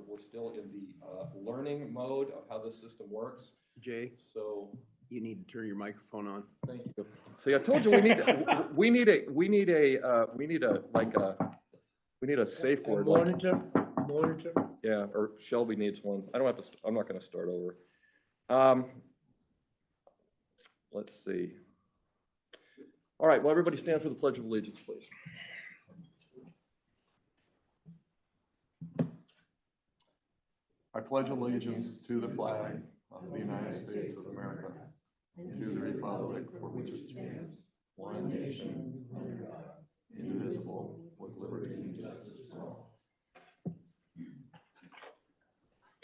We're still in the learning mode of how this system works. Jay, So you need to turn your microphone on. thank you. See, I told you we need a safe word. Monitor. Yeah, or Shelby needs one. I don't have to, I'm not gonna start over. Let's see. All right, well, everybody stand for the Pledge of Allegiance, please. I pledge allegiance to the flag of the United States of America, and to the republic for which it stands, one nation, under God, indivisible, with liberty and justice for all.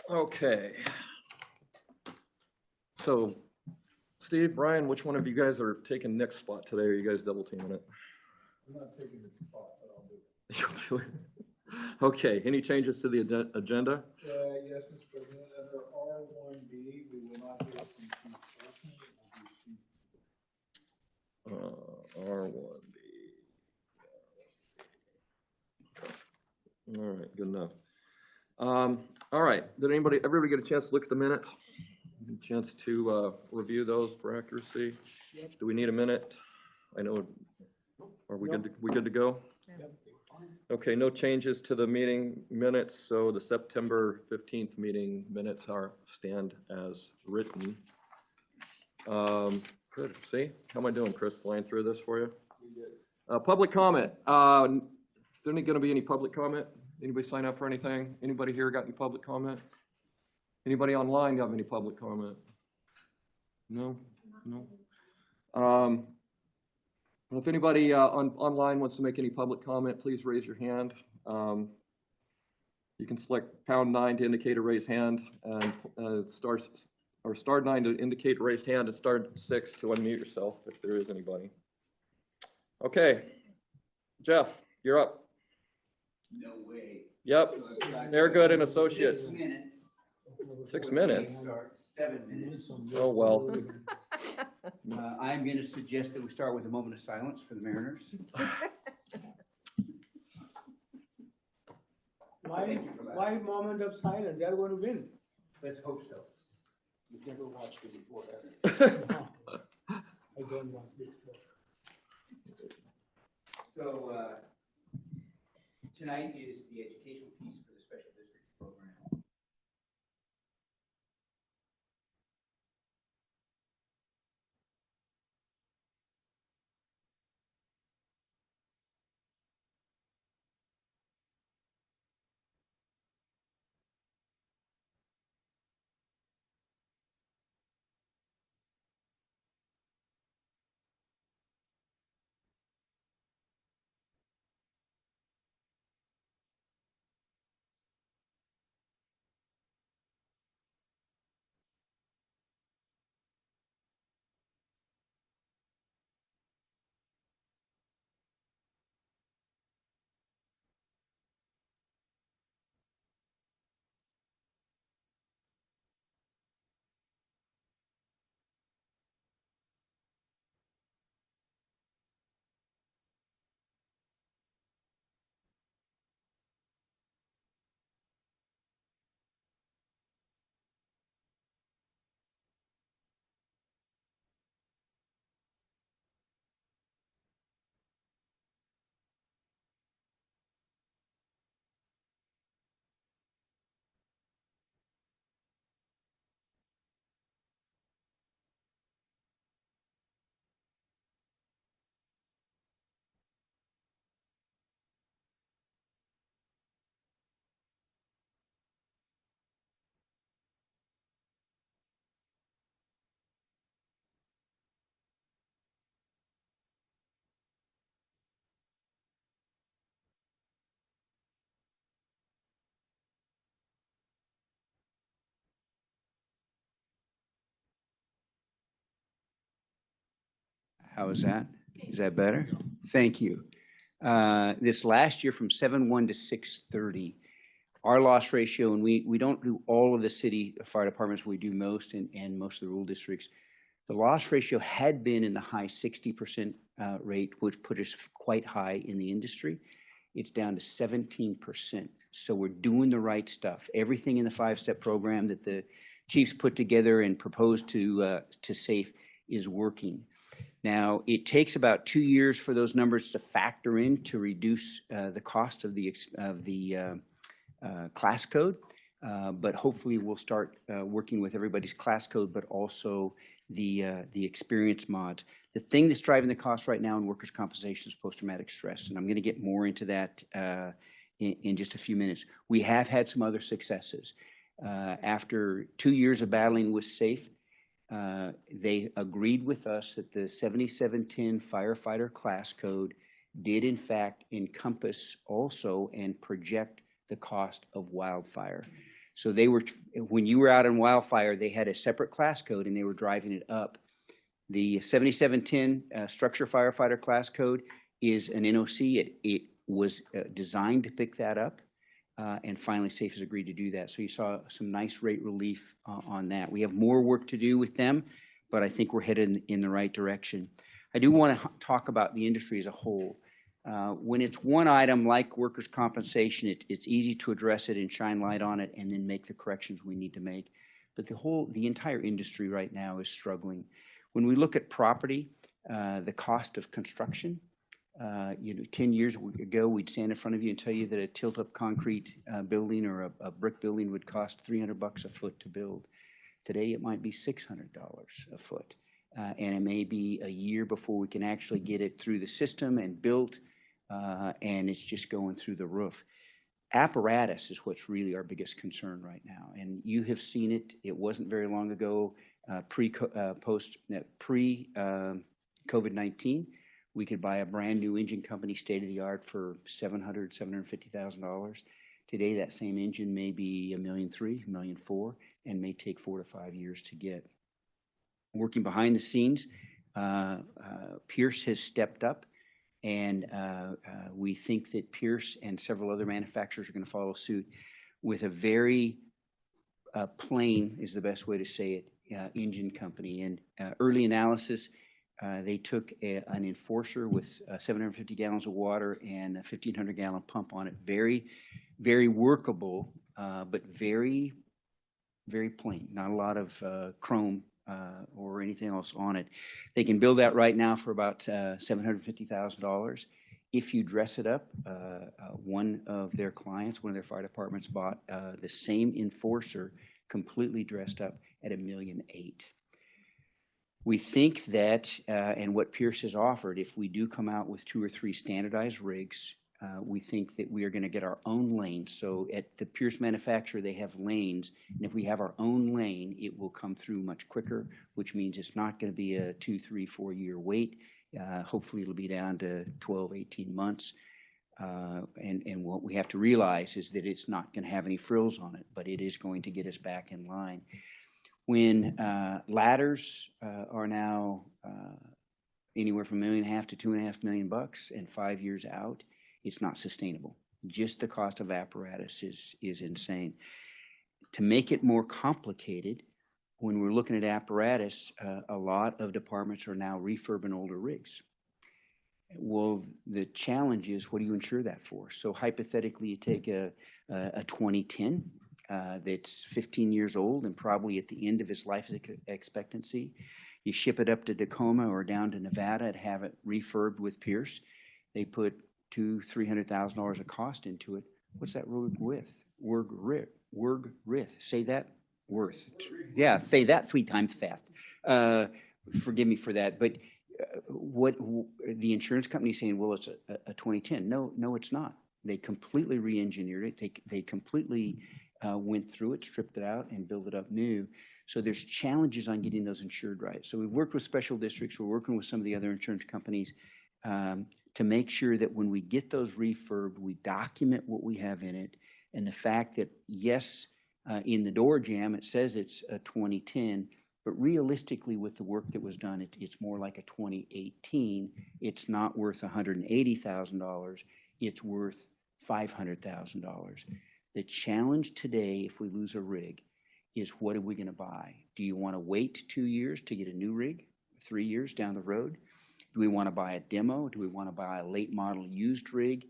Okay. So, Steve, Brian, which one of you guys are taking Nick's spot today? Or are you guys double teaming it? I'm not taking this spot, but I'll do it. You'll do it. Okay, any changes to the agenda? Yes, Mr. President, under R1B, we will not hear from Chief Olson. R1B. All right, good enough. All right, did everybody get a chance to look at the minutes? A chance to review those for accuracy? Yep. Do we need a minute? I know, are we good to go? Yep. Okay, no changes to the meeting minutes, so the September 15th meeting minutes stand as written. Good, see? How am I doing, Chris? Flying through this for you? Public comment. Is there gonna be any public comment? Anybody sign up for anything? Anybody here got any public comment? Anybody online got any public comment? No? No? If anybody online wants to make any public comment, please raise your hand. You can select #9 to indicate a raised hand, and star 9 to indicate raised hand, and *6 to unmute yourself if there is anybody. Okay, Jeff, you're up. No way. Yep, they're good and associates. 6 minutes. 6 minutes? Start 7 minutes. Oh, well. I'm going to suggest that we start with a moment of silence for the Mariners. Why moment of silence? They're going to win. Let's hope so. You've never watched it before, have you? I don't want it. So tonight is the educational piece for the special district program. How is that? Is that better? Thank you. This last year from 7/1 to 6/30, our loss ratio, and we don't do all of the city fire departments, we do most and most of the rural districts. The loss ratio had been in the high 60% rate, which put us quite high in the industry. it's down to 17%. So we're doing the right stuff. Everything in the 5-step program that the chiefs put together and proposed to SAFE is working. Now, it takes about 2 years for those numbers to factor in to reduce the cost of the class code, but hopefully we'll start working with everybody's class code, but also the experience mods. The thing that's driving the cost right now in workers' compensation is post-traumatic stress, and I'm going to get more into that in just a few minutes. We have had some other successes. After 2 years of battling with SAFE, they agreed with us that the 7710 firefighter class code did in fact encompass also and project the cost of wildfire. So they were, when you were out in wildfire, they had a separate class code and they were driving it up. The 7710 structure firefighter class code is an NOC. It was designed to pick that up. And finally, SAFE has agreed to do that. So you saw some nice rate relief on that. We have more work to do with them, but I think we're headed in the right direction. I do want to talk about the industry as a whole. When it's one item like workers' compensation, it's easy to address it and shine light on it and then make the corrections we need to make. But the entire industry right now is struggling. When we look at property, the cost of construction, 10 years ago, we'd stand in front of you and tell you that a tilt-up concrete building or a brick building would cost $300 a foot to build. Today, it might be $600 a foot. And it may be a year before we can actually get it through the system and built, and it's just going through the roof. Apparatus is what's really our biggest concern right now. And you have seen it. It wasn't very long ago, pre-COVID-19. We could buy a brand new engine company, state-of-the-art, for $700,000, $750,000. Today, that same engine may be $1.3 million, $1.4 million, and may take 4 to 5 years to get. Working behind the scenes, Pierce has stepped up, and we think that Pierce and several other manufacturers are going to follow suit with a very plain, is the best way to say it, engine company. And early analysis, they took an enforcer with 750 gallons of water and a 1,500-gallon pump on it. Very, very workable, but very, very plain. Not a lot of chrome or anything else on it. They can build that right now for about $750,000. If you dress it up, one of their clients, one of their fire departments bought the same enforcer completely dressed up at $1.8 million. We think that, and what Pierce has offered, if we do come out with 2 or 3 standardized rigs, we think that we are going to get our own lanes. So at the Pierce manufacturer, they have lanes, and if we have our own lane, it will come through much quicker, which means it's not going to be a 2, 3, 4 year wait. Hopefully it'll be down to 12, 18 months. And what we have to realize is that it's not going to have any frills on it, but it is going to get us back in line. When ladders are now anywhere from $1.5 million to $2.5 million and 5 years out, it's not sustainable. Just the cost of apparatus is insane. To make it more complicated, when we're looking at apparatus, a lot of departments are now refurbing older rigs. Well, the challenge is, what do you insure that for? So hypothetically, you take a 2010 that's 15 years old and probably at the end of its life expectancy. You ship it up to Tacoma or down to Nevada and have it refurbed with Pierce. They put $200,000-$300,000 of cost into it. What's that word with? Worth. Say that. Worth. Yeah, say that 3 times fast. Forgive me for that. But what the insurance company is saying, well, it's a 2010. No, it's not. They completely re-engineered it. They completely went through it, stripped it out, and built it up new. So there's challenges on getting those insured right. So we've worked with special districts. We're working with some of the other insurance companies to make sure that when we get those refurbed, we document what we have in it. And the fact that, yes, in the door jamb, it says it's a 2010, but realistically with the work that was done, it's more like a 2018. It's not worth $180,000. It's worth $500,000. The challenge today, if we lose a rig, is what are we going to buy? Do you want to wait 2 years to get a new rig, 3 years down the road? Do we want to buy a demo? Do we want to buy a late model used rig?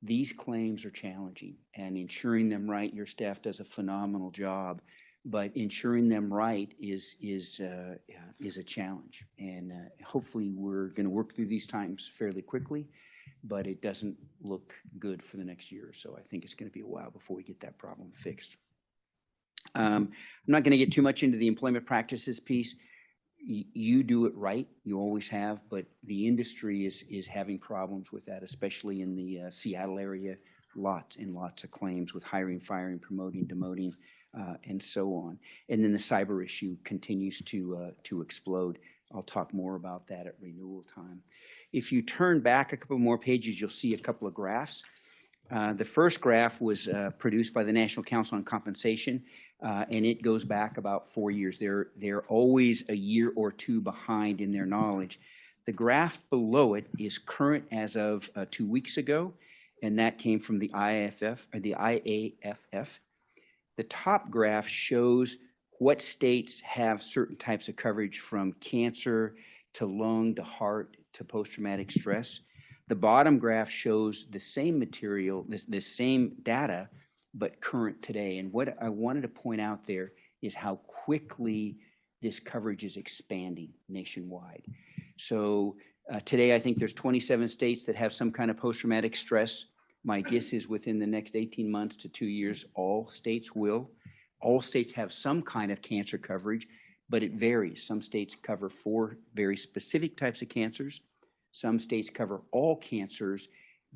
these claims are challenging, and insuring them right, your staff does a phenomenal job, but insuring them right is a challenge. And hopefully we're going to work through these times fairly quickly, but it doesn't look good for the next year or so. I think it's going to be a while before we get that problem fixed. I'm not going to get too much into the employment practices piece. You do it right, you always have, but the industry is having problems with that, especially in the Seattle area. Lots and lots of claims with hiring, firing, promoting, demoting, and so on. And then the cyber issue continues to explode. I'll talk more about that at renewal time. If you turn back a couple more pages, you'll see a couple of graphs. The first graph was produced by the National Council on Compensation, and it goes back about 4 years. They're always a year or two behind in their knowledge. The graph below it is current as of 2 weeks ago, and that came from the IAFF. The top graph shows what states have certain types of coverage, from cancer to lung to heart to post-traumatic stress. The bottom graph shows the same material, the same data, but current today. And what I wanted to point out there is how quickly this coverage is expanding nationwide. So today, I think there's 27 states that have some kind of post-traumatic stress. My guess is within the next 18 months to 2 years, all states will. All states have some kind of cancer coverage, but it varies. Some states cover 4 very specific types of cancers. Some states cover all cancers,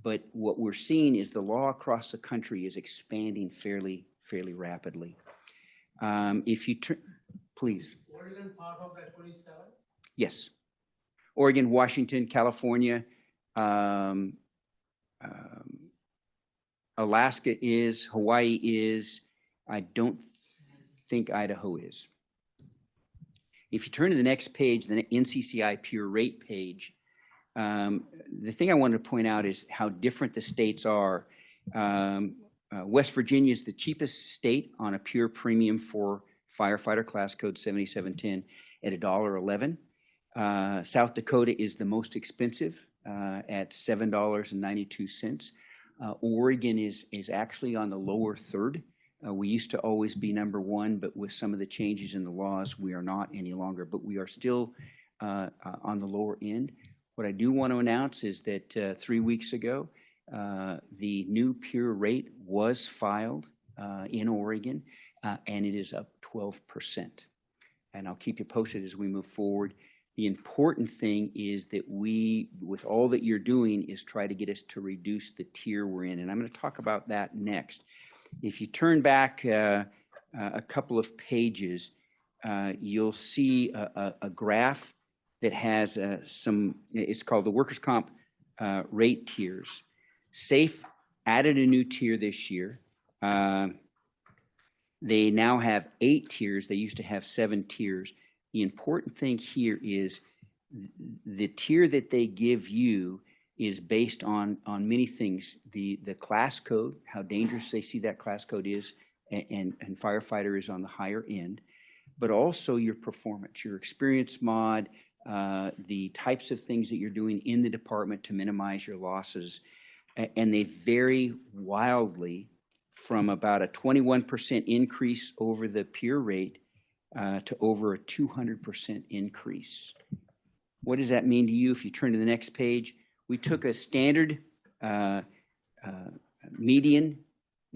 but what we're seeing is the law across the country is expanding fairly rapidly. If you turn, please. Oregon part of that 27? Yes. Oregon, Washington, California, Alaska is, Hawaii is, I don't think Idaho is. If you turn to the next page, the NCCI pure rate page, the thing I wanted to point out is how different the states are. West Virginia is the cheapest state on a pure premium for firefighter class code 7710 at $1.11. South Dakota is the most expensive at $7.92. Oregon is actually on the lower third. We used to always be number 1, but with some of the changes in the laws, we are not any longer, but we are still on the lower end. What I do want to announce is that 3 weeks ago, the new pure rate was filed in Oregon, and it is up 12%. And I'll keep you posted as we move forward. The important thing is that we, with all that you're doing, is try to get us to reduce the tier we're in. And I'm going to talk about that next. If you turn back a couple of pages, you'll see a graph that has it's called the workers' comp rate tiers. SAFE added a new tier this year. They now have 8 tiers. They used to have 7 tiers. The important thing here is the tier that they give you is based on many things. The class code, how dangerous they see that class code is, and firefighter is on the higher end, but also your performance, your experience mod, the types of things that you're doing in the department to minimize your losses. And they vary wildly from about a 21% increase over the pure rate to over a 200% increase. What does that mean to you? If you turn to the next page, we took a standard median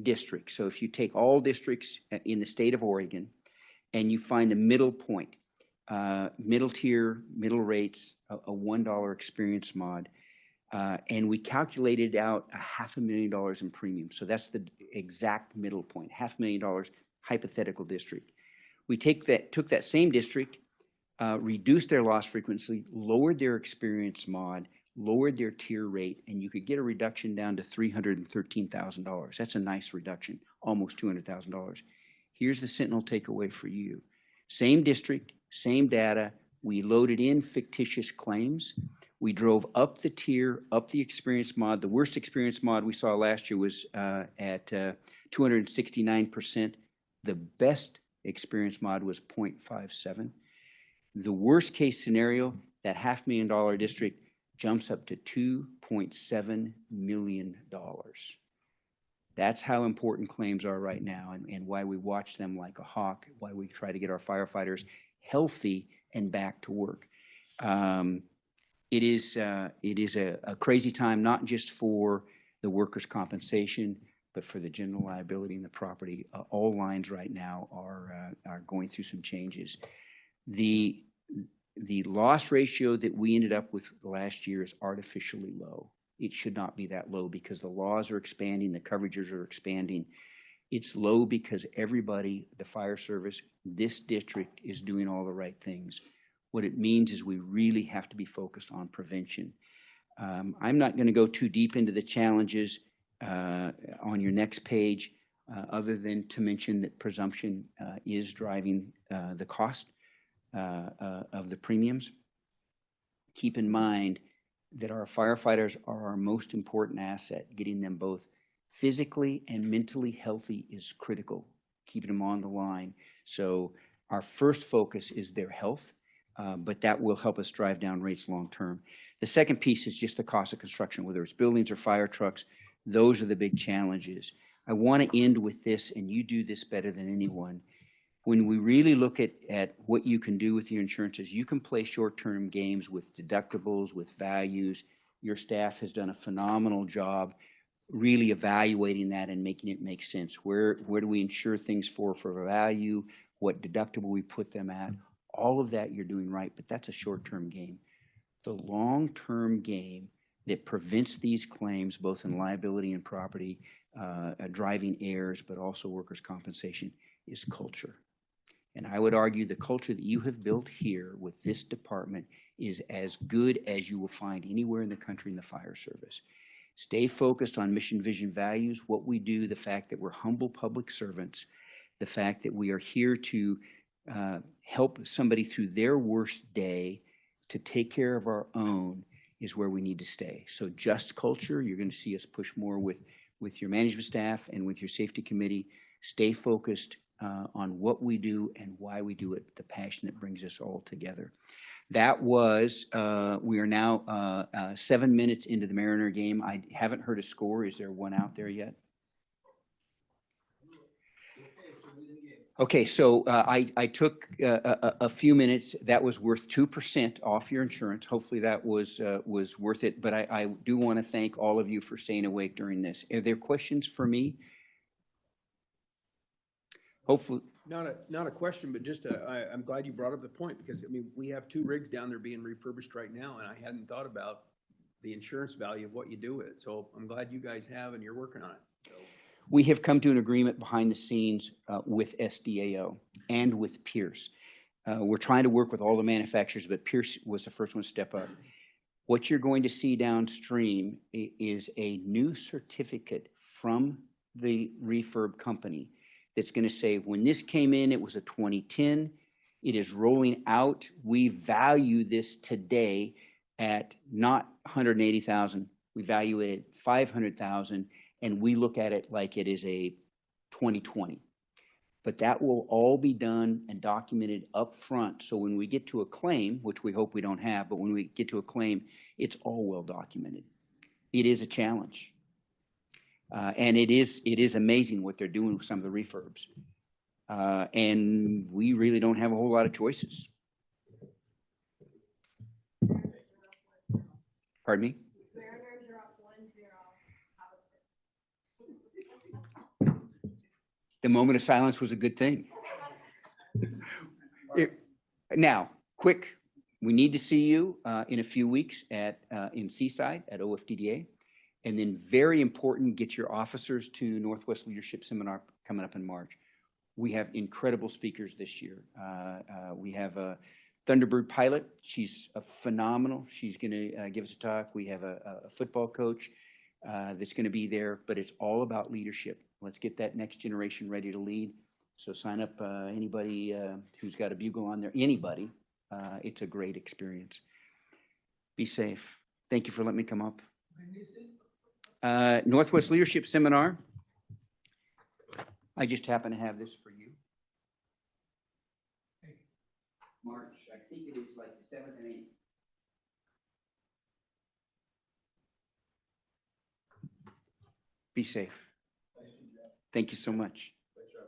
district. So if you take all districts in the state of Oregon and you find a middle point, middle tier, middle rates, a $1 experience mod, and we calculated out $500,000 in premium. So that's the exact middle point, $500,000 hypothetical district. We took that same district, reduced their loss frequency, lowered their experience mod, lowered their tier rate, and you could get a reduction down to $313,000. That's a nice reduction, almost $200,000. Here's the Sentinel takeaway for you. Same district, same data. We loaded in fictitious claims. We drove up the tier, up the experience mod. The worst experience mod we saw last year was at 269%. The best experience mod was 0.57. The worst case scenario, that $500,000 district, jumps up to $2.7 million. That's how important claims are right now, and why we watch them like a hawk, why we try to get our firefighters healthy and back to work. It is a crazy time, not just for the workers' compensation, but for the general liability and the property. All lines right now are going through some changes. The loss ratio that we ended up with last year is artificially low. It should not be that low because the laws are expanding, the coverages are expanding. It's low because everybody, the fire service, this district is doing all the right things. What it means is we really have to be focused on prevention. I'm not going to go too deep into the challenges on your next page, other than to mention that presumption is driving the cost of the premiums. Keep in mind that our firefighters are our most important asset. Getting them both physically and mentally healthy is critical, keeping them on the line. So our first focus is their health, but that will help us drive down rates long term. The second piece is just the cost of construction, whether it's buildings or fire trucks. Those are the big challenges. I want to end with this, and you do this better than anyone. When we really look at what you can do with your insurances, you can play short-term games with deductibles, with values. Your staff has done a phenomenal job really evaluating that and making it make sense. Where do we insure things for value? What deductible we put them at? All of that you're doing right, but that's a short-term game. The long-term game that prevents these claims, both in liability and property, driving errors, but also workers' compensation, is culture. And I would argue the culture that you have built here with this department is as good as you will find anywhere in the country in the fire service. Stay focused on mission, vision, values, what we do, the fact that we're humble public servants, the fact that we are here to help somebody through their worst day, to take care of our own, is where we need to stay. So just culture, you're going to see us push more with your management staff and with your safety committee. Stay focused on what we do and why we do it, the passion that brings us all together. That was, we are now 7 minutes into the Mariner game. I haven't heard a score. Is there one out there yet? Okay, so I took a few minutes. That was worth 2% off your insurance. Hopefully that was worth it. But I do want to thank all of you for staying awake during this. Are there questions for me? Hopefully. Not a question, but just I'm glad you brought up the point, because I mean, we have 2 rigs down there being refurbished right now, and I hadn't thought about the insurance value of what you do with it. So I'm glad you guys have, and you're working on it. So. We have come to an agreement behind the scenes with SDAO and with Pierce. We're trying to work with all the manufacturers, but Pierce was the first one to step up. What you're going to see downstream is a new certificate from the refurb company that's going to say, when this came in, it was a 2010. It is rolling out. We value this today at not 180,000. We value it at 500,000. And we look at it like it is a 2020. But that will all be done and documented up front. So when we get to a claim, which we hope we don't have, but when we get to a claim, it's all well documented. It is a challenge. And it is amazing what they're doing with some of the refurbs. And we really don't have a whole lot of choices. Pardon me? The moment of silence was a good thing. Now, quick, we need to see you in a few weeks in Seaside at OFDDA. And then very important, get your officers to Northwest Leadership Seminar coming up in March. We have incredible speakers this year. We have a Thunderbird pilot. She's phenomenal. She's going to give us a talk. We have a football coach that's going to be there, but it's all about leadership. Let's get that next generation ready to lead. So sign up anybody who's got a bugle on there, anybody. It's a great experience. Be safe. Thank you for letting me come up. Northwest Leadership Seminar. I just happen to have this for you. March, I think it is like the 7th and 8th. Be safe. Thank you so much. Thanks, Jeff.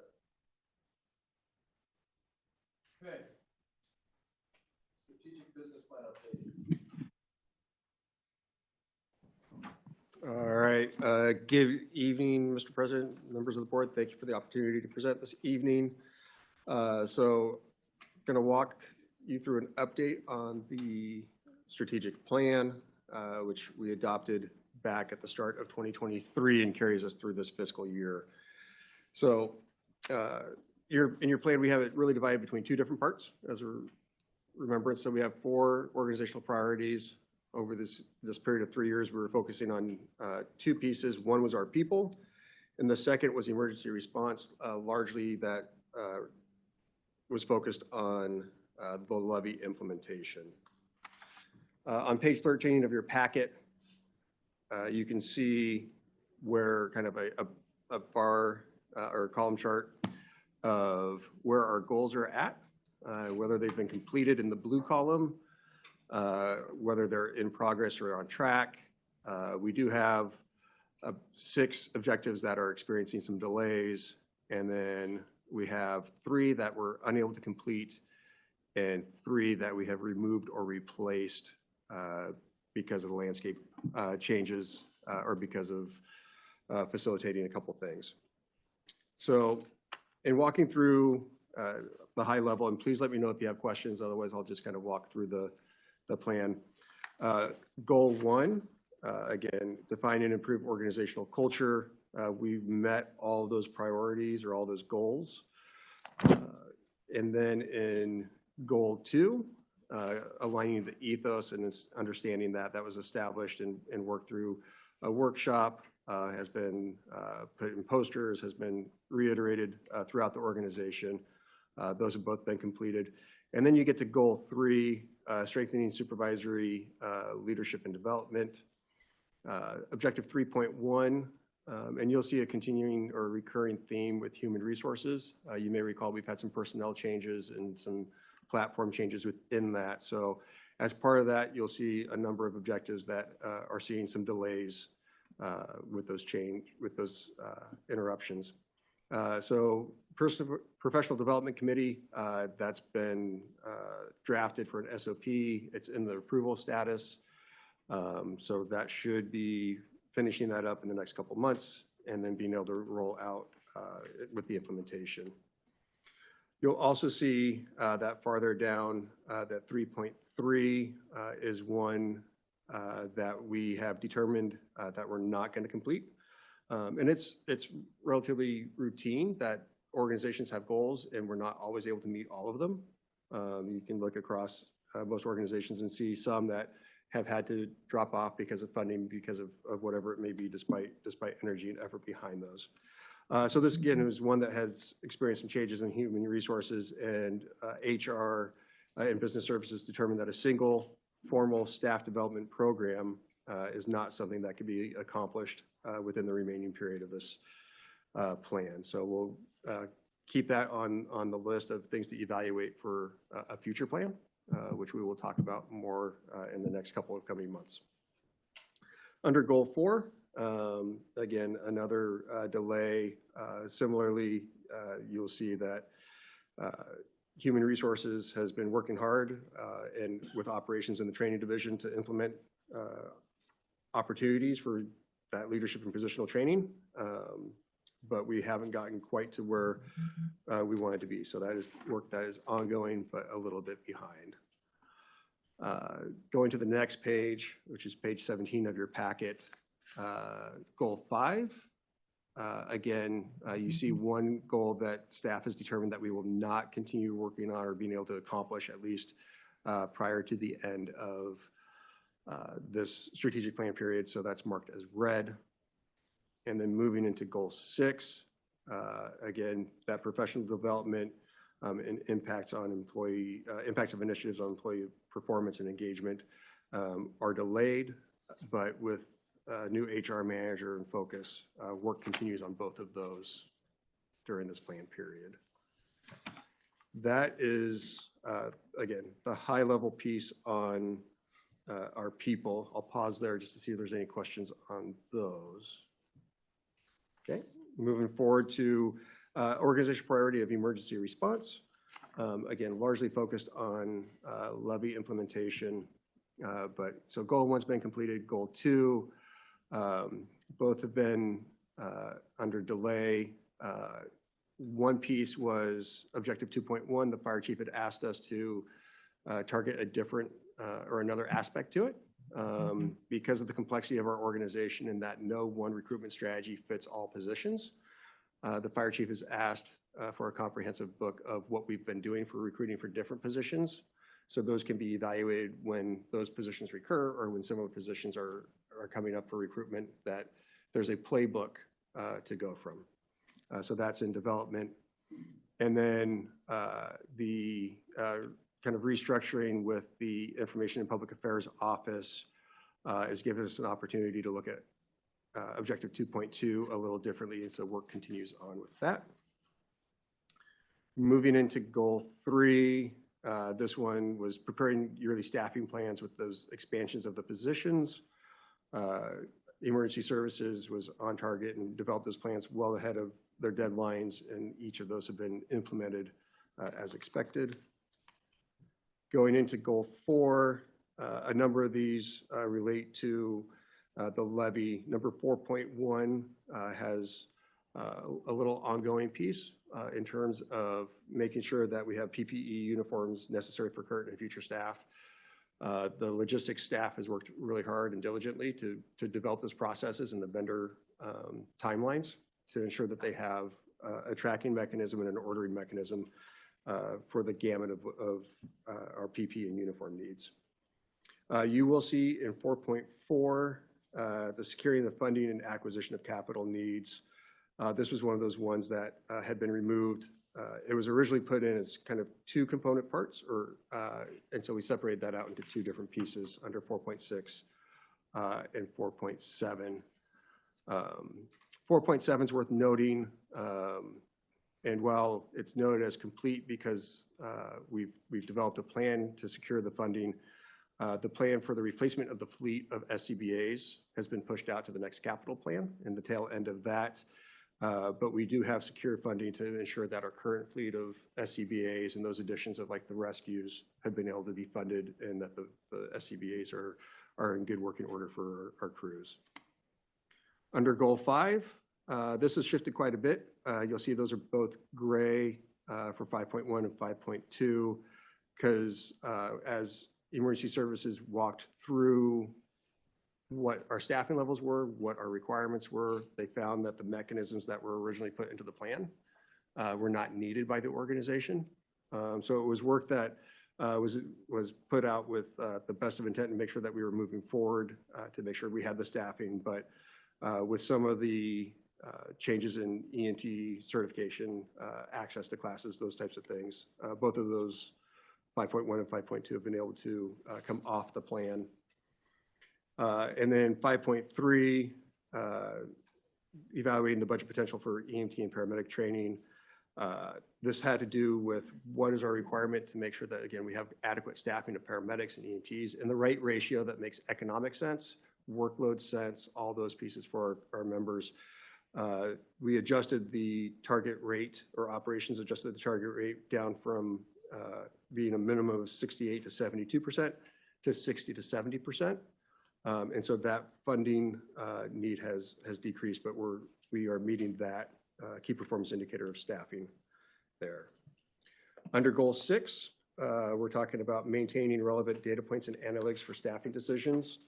Okay. Strategic business plan update. All right, good evening, Mr. President, members of the board. Thank you for the opportunity to present this evening. So going to walk you through an update on the strategic plan, which we adopted back at the start of 2023 and carries us through this fiscal year. So in your plan, we have it really divided between two different parts as a remembrance. So we have 4 organizational priorities. Over this period of 3 years, we were focusing on 2 pieces. One was our people, and the second was emergency response, largely that was focused on the levy implementation. On page 13 of your packet, you can see where kind of a bar or a column chart of where our goals are at, whether they've been completed in the blue column, whether they're in progress or on track. We do have 6 objectives that are experiencing some delays, and then we have 3 that we're unable to complete and 3 that we have removed or replaced because of the landscape changes or because of facilitating a couple things. So in walking through the high level, and please let me know if you have questions, otherwise I'll just kind of walk through the plan. Goal 1, again, define and improve organizational culture. We've met all of those priorities or all those goals. And then in goal 2, aligning the ethos and understanding that was established and worked through a workshop, has been put in posters, has been reiterated throughout the organization. Those have both been completed. And then you get to goal 3, strengthening supervisory leadership and development. Objective 3.1, and you'll see a continuing or recurring theme with human resources. You may recall we've had some personnel changes and some platform changes within that. So as part of that, you'll see a number of objectives that are seeing some delays with those interruptions. So Professional Development Committee, that's been drafted for an SOP. It's in the approval status. So that should be finishing that up in the next couple months and then being able to roll out with the implementation. You'll also see that farther down, that 3.3 is one that we have determined that we're not going to complete. And it's relatively routine that organizations have goals and we're not always able to meet all of them. You can look across most organizations and see some that have had to drop off because of funding, because of whatever it may be, despite energy and effort behind those. So this again is one that has experienced some changes in human resources, and HR and business services determined that a single formal staff development program is not something that could be accomplished within the remaining period of this plan. So we'll keep that on the list of things to evaluate for a future plan, which we will talk about more in the next couple of coming months. Under goal 4, again, another delay. Similarly, you'll see that human resources has been working hard and with operations in the training division to implement opportunities for that leadership and positional training. But we haven't gotten quite to where we wanted to be. So that is work that is ongoing, but a little bit behind. Going to the next page, which is page 17 of your packet, goal 5. Again, you see one goal that staff has determined that we will not continue working on or being able to accomplish at least prior to the end of this strategic plan period. So that's marked as red. And then moving into goal 6, again, that professional development and impacts of initiatives on employee performance and engagement are delayed, but with a new HR manager and focus, work continues on both of those during this plan period. That is, again, the high level piece on our people. I'll pause there just to see if there's any questions on those. Okay, moving forward to organization priority of emergency response. Again, largely focused on levy implementation. But so goal one's been completed, goal two, both have been under delay. One piece was objective 2.1. The fire chief had asked us to target a different or another aspect to it. Because of the complexity of our organization and that no one recruitment strategy fits all positions. The fire chief has asked for a comprehensive book of what we've been doing for recruiting for different positions. So those can be evaluated when those positions recur or when similar positions are coming up for recruitment, that there's a playbook to go from. So that's in development. And then the kind of restructuring with the Information and Public Affairs Office has given us an opportunity to look at Objective 2.2 a little differently, and so work continues on with that. Moving into Goal 3, this one was preparing yearly staffing plans with those expansions of the positions. Emergency Services was on target and developed those plans well ahead of their deadlines, and each of those have been implemented as expected. Going into Goal 4, a number of these relate to the levy. Number 4.1 has a little ongoing piece in terms of making sure that we have PPE uniforms necessary for current and future staff. The logistics staff has worked really hard and diligently to develop those processes and the vendor timelines to ensure that they have a tracking mechanism and an ordering mechanism for the gamut of our PPE and uniform needs. You will see in 4.4, the securing the funding and acquisition of capital needs. This was one of those ones that had been removed. It was originally put in as kind of two component parts, and so we separated that out into two different pieces under 4.6 and 4.7. 4.7 is worth noting, and while it's noted as complete because we've developed a plan to secure the funding, the plan for the replacement of the fleet of SCBAs has been pushed out to the next capital plan and the tail end of that. But we do have secure funding to ensure that our current fleet of SCBAs and those additions of like the rescues have been able to be funded and that the SCBAs are in good working order for our crews. Under Goal 5, this has shifted quite a bit. You'll see those are both gray for 5.1 and 5.2 because as Emergency Services walked through what our staffing levels were, what our requirements were, they found that the mechanisms that were originally put into the plan were not needed by the organization. So it was work that was put out with the best of intent to make sure that we were moving forward to make sure we had the staffing, but with some of the changes in ENT certification, access to classes, those types of things, both of those 5.1 and 5.2 have been able to come off the plan. And then 5.3, evaluating the budget potential for EMT and paramedic training. This had to do with what is our requirement to make sure that, again, we have adequate staffing of paramedics and EMTs in the right ratio that makes economic sense, workload sense, all those pieces for our members. We adjusted the target rate, or operations adjusted the target rate down from being a minimum of 68 to 72% to 60 to 70%. And so that funding need has decreased, but we are meeting that key performance indicator of staffing there. Under Goal 6, we're talking about maintaining relevant data points and analytics for staffing decisions.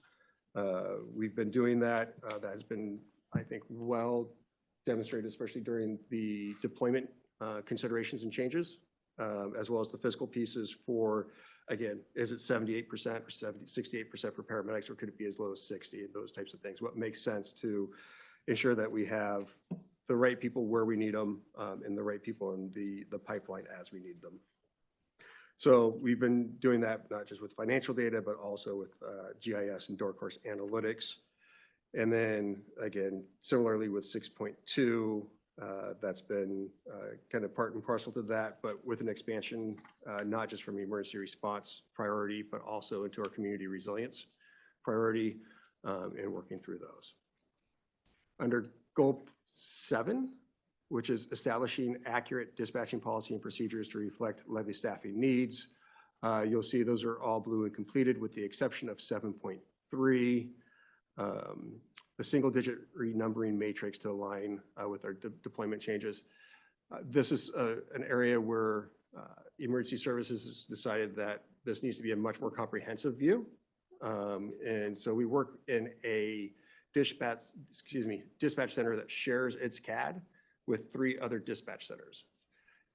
We've been doing that. That has been, I think, well demonstrated, especially during the deployment considerations and changes, as well as the fiscal pieces for, again, is it 78% or 68% for paramedics, or could it be as low as 60, and those types of things? What makes sense to ensure that we have the right people where we need them and the right people in the pipeline as we need them. So we've been doing that not just with financial data, but also with GIS and door course analytics. And then again, similarly with 6.2, that's been kind of part and parcel to that, but with an expansion, not just from emergency response priority, but also into our community resilience priority and working through those. Under goal 7, which is establishing accurate dispatching policy and procedures to reflect levy staffing needs. You'll see those are all blue and completed with the exception of 7.3. The single-digit renumbering matrix to align with our deployment changes. This is an area where emergency services has decided that this needs to be a much more comprehensive view. And so we work in a dispatch center that shares its CAD with 3 other dispatch centers.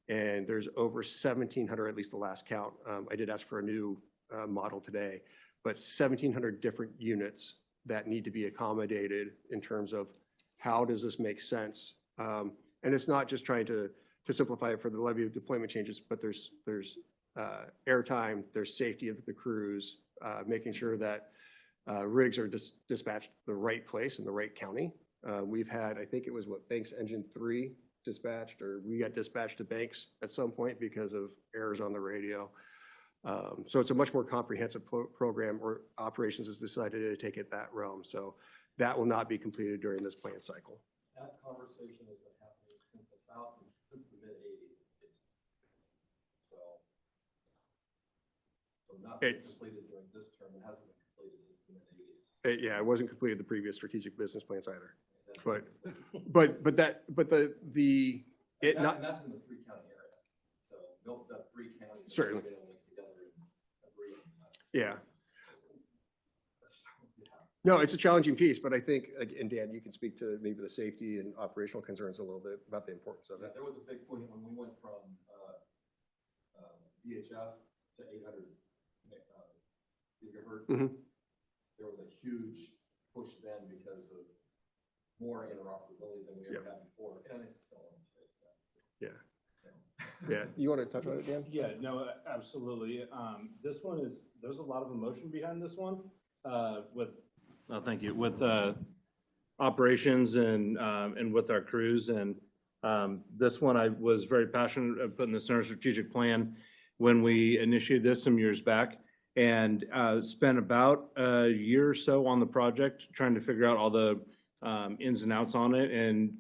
And there's over 1,700, at least the last count. I did ask for a new model today, but 1,700 different units that need to be accommodated in terms of how does this make sense? And it's not just trying to simplify it for the levy of deployment changes, but there's airtime, there's safety of the crews, making sure that rigs are dispatched to the right place in the right county. We've had, I think it was Banks Engine 3 dispatched, or we got dispatched to Banks at some point because of errors on the radio. So it's a much more comprehensive program, or operations has decided to take it that realm. So that will not be completed during this plan cycle. That conversation has been happening since the mid-80s. So not been completed during this term. It hasn't been completed since the mid-80s. Yeah, it wasn't completed the previous strategic business plans either. But And And that's in the 3-county area. So the 3 counties. Certainly. They don't link together and agree on that. Yeah. No, it's a challenging piece, but I think, and Dan, you can speak to maybe the safety and operational concerns a little bit about the importance of Yeah, it. there was a big push when we went from VHF to 800 gigahertz. Mhm. There was a huge push then because of more interoperability than we ever had before, and it fell on its face. Yeah. Yeah. You want to touch on it, Dan? Yeah, no, absolutely. This one is, there's a lot of emotion behind this one, thank you, with, operations and with our crews. And, this one, I was very passionate of putting this in our strategic plan when we initiated this some years back, and, spent about a year or so on the project trying to figure out all the, ins and outs on it. And,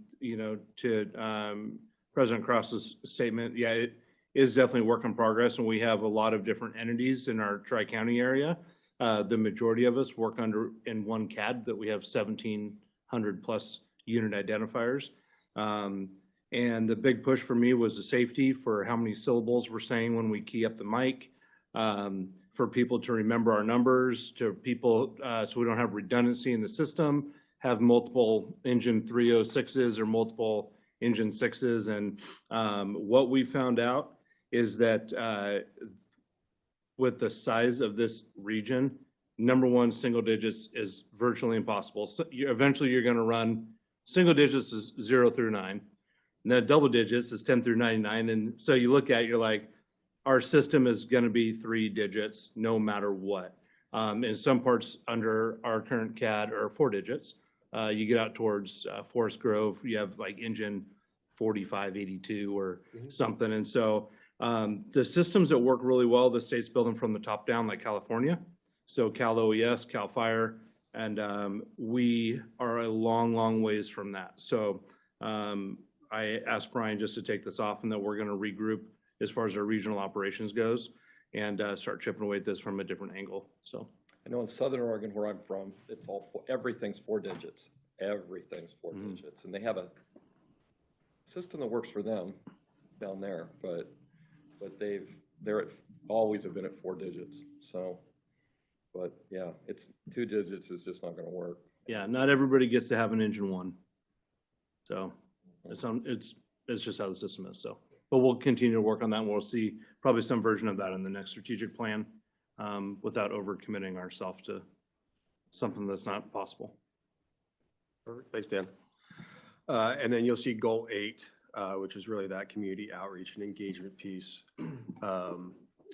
to, President Cross's statement, yeah, it is definitely a work in progress, and we have a lot of different entities in our Tri-County area. The majority of us work in one CAD that we have 1,700 plus unit identifiers. And the big push for me was the safety for how many syllables we're saying when we key up the mic, for people to remember our numbers, to people, so we don't have redundancy in the system, have multiple engine 306s or multiple engine 6s. And what we found out is that with the size of this region, number one, single digits is virtually impossible. So eventually you're going to run single digits is 0 through 9. And then double digits is 10 through 99. And so you look at it, you're like, our system is going to be 3 digits no matter what. In some parts under our current CAD are 4 digits. You get out towards Forest Grove, you have like engine 4582 or something. And so the systems that work really well, the state's building from the top down, like California. So Cal OES, Cal Fire, and we are a long, long ways from that. So I asked Brian just to take this off, and that we're going to regroup as far as our regional operations goes and start chipping away at this from a different angle. So I know in Southern Oregon, where I'm from, it's everything's 4 digits. Everything's 4 digits, and they have a system that works for them down there, but always have been at 4 digits. So, but yeah, it's 2 digits is just not going to work. yeah, not everybody gets to have an engine 1. So it's just how the system is. So, but we'll continue to work on that, and we'll see probably some version of that in the next strategic plan, without overcommitting ourselves to something that's not possible. Perfect. Thanks, Dan. And then you'll see goal 8, which is really that community outreach and engagement piece.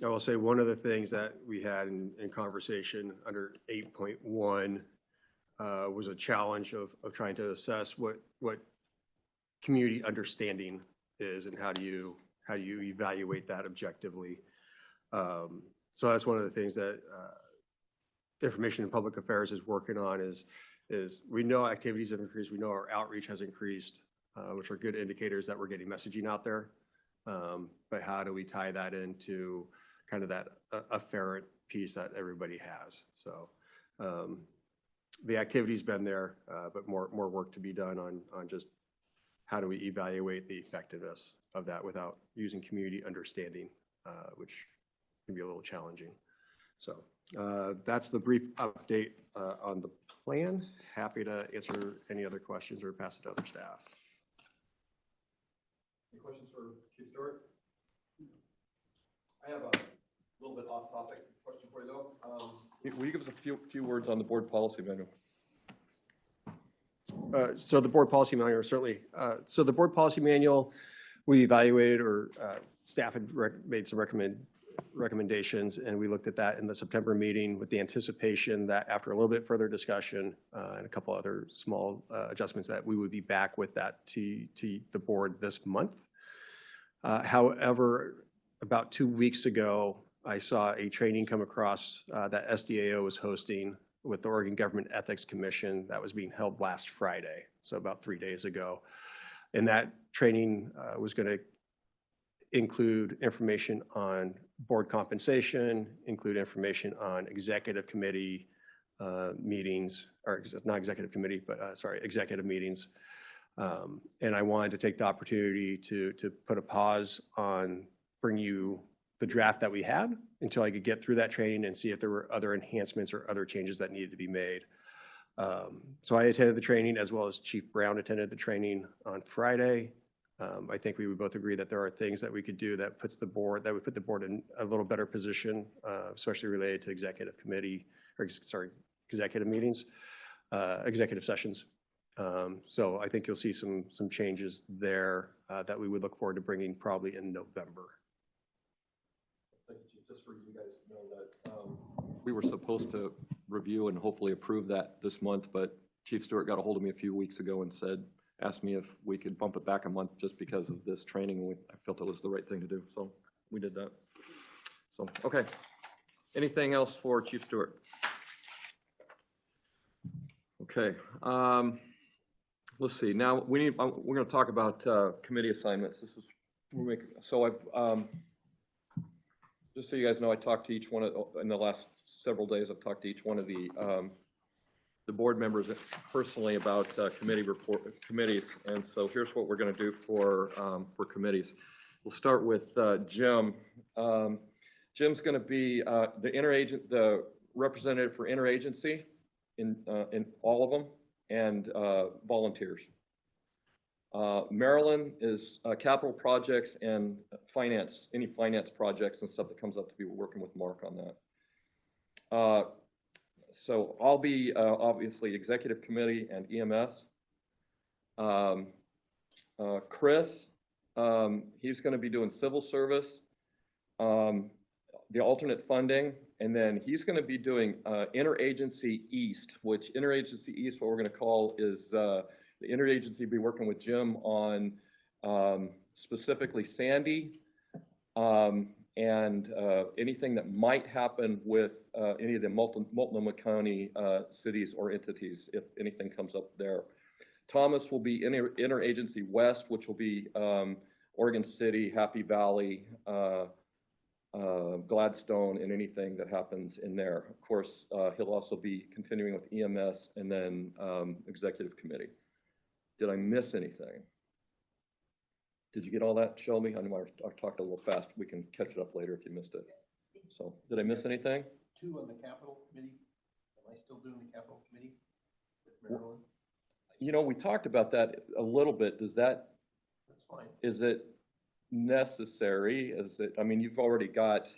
I will say one of the things that we had in conversation under 8.1 was a challenge of trying to assess what community understanding is and how do you evaluate that objectively. So that's one of the things that Information and Public Affairs is working on, is is we know activities have increased, we know our outreach has increased, which are good indicators that we're getting messaging out there. But how do we tie that into kind of that afferent piece that everybody has? So the activity's been there, but more work to be done on just how do we evaluate the effectiveness of that without using community understanding, which can be a little challenging. So that's the brief update on the plan. Happy to answer any other questions or pass it to other staff. Any questions for Chief Stewart? I have a little bit off-topic question for you, though. Will you give us a few words on the board policy manual? So the board policy manual, certainly. So the board policy manual, we evaluated, or staff had made some recommendations, and we looked at that in the September meeting with the anticipation that after a little bit further discussion and a couple other small adjustments, that we would be back with that to the board this month. However, about 2 weeks ago, I saw a training come across that SDAO was hosting with the Oregon Government Ethics Commission that was being held last Friday, so about 3 days ago. And that training was going to include information on board compensation, include information on executive committee meetings, or not executive committee, but sorry, executive meetings. And I wanted to take the opportunity to put a pause on bringing you the draft that we had until I could get through that training and see if there were other enhancements or other changes that needed to be made. So I attended the training, as well as Chief Brown attended the training on Friday. I think we would both agree that there are things that we could do that would put the board in a little better position, especially related to executive committee, or sorry, executive meetings, executive sessions. So I think you'll see some changes there that we would look forward to bringing probably in November. Just for you guys to know that we were supposed to review and hopefully approve that this month, but Chief Stewart got a hold of me a few weeks ago and asked me if we could bump it back a month just because of this training. And I felt it was the right thing to do, so we did that. So, okay. Anything else for Chief Stewart? Okay. Let's see. Now we're going to talk about committee assignments. So I've just so you guys know, I talked to each one in the last several days. I've talked to each one of the board members personally about committees. And so here's what we're going to do for committees. We'll start with Jim. Jim's going to be the representative for interagency in all of them, and volunteers. Marilyn is capital projects and finance, any finance projects and stuff that comes up, to be working with Mark on that. So I'll be obviously executive committee and EMS. Chris, he's going to be doing civil service, the alternate funding, and then he's going to be doing interagency east, which interagency east, what we're going to call is the interagency be working with Jim on specifically Sandy and anything that might happen with any of the Multnomah County cities or entities, if anything comes up there. Thomas will be interagency west, which will be Oregon City, Happy Valley, Gladstone, and anything that happens in there. Of course, he'll also be continuing with EMS and then executive committee. Did I miss anything? Did you get all that, Shelby? I know I talked a little fast. We can catch it up later if you missed it. So, did I miss anything? 2 on the capital committee. Am I still doing the capital committee with Maryland? You know, we talked about that a little bit. That's fine. Is it necessary? I mean, you've got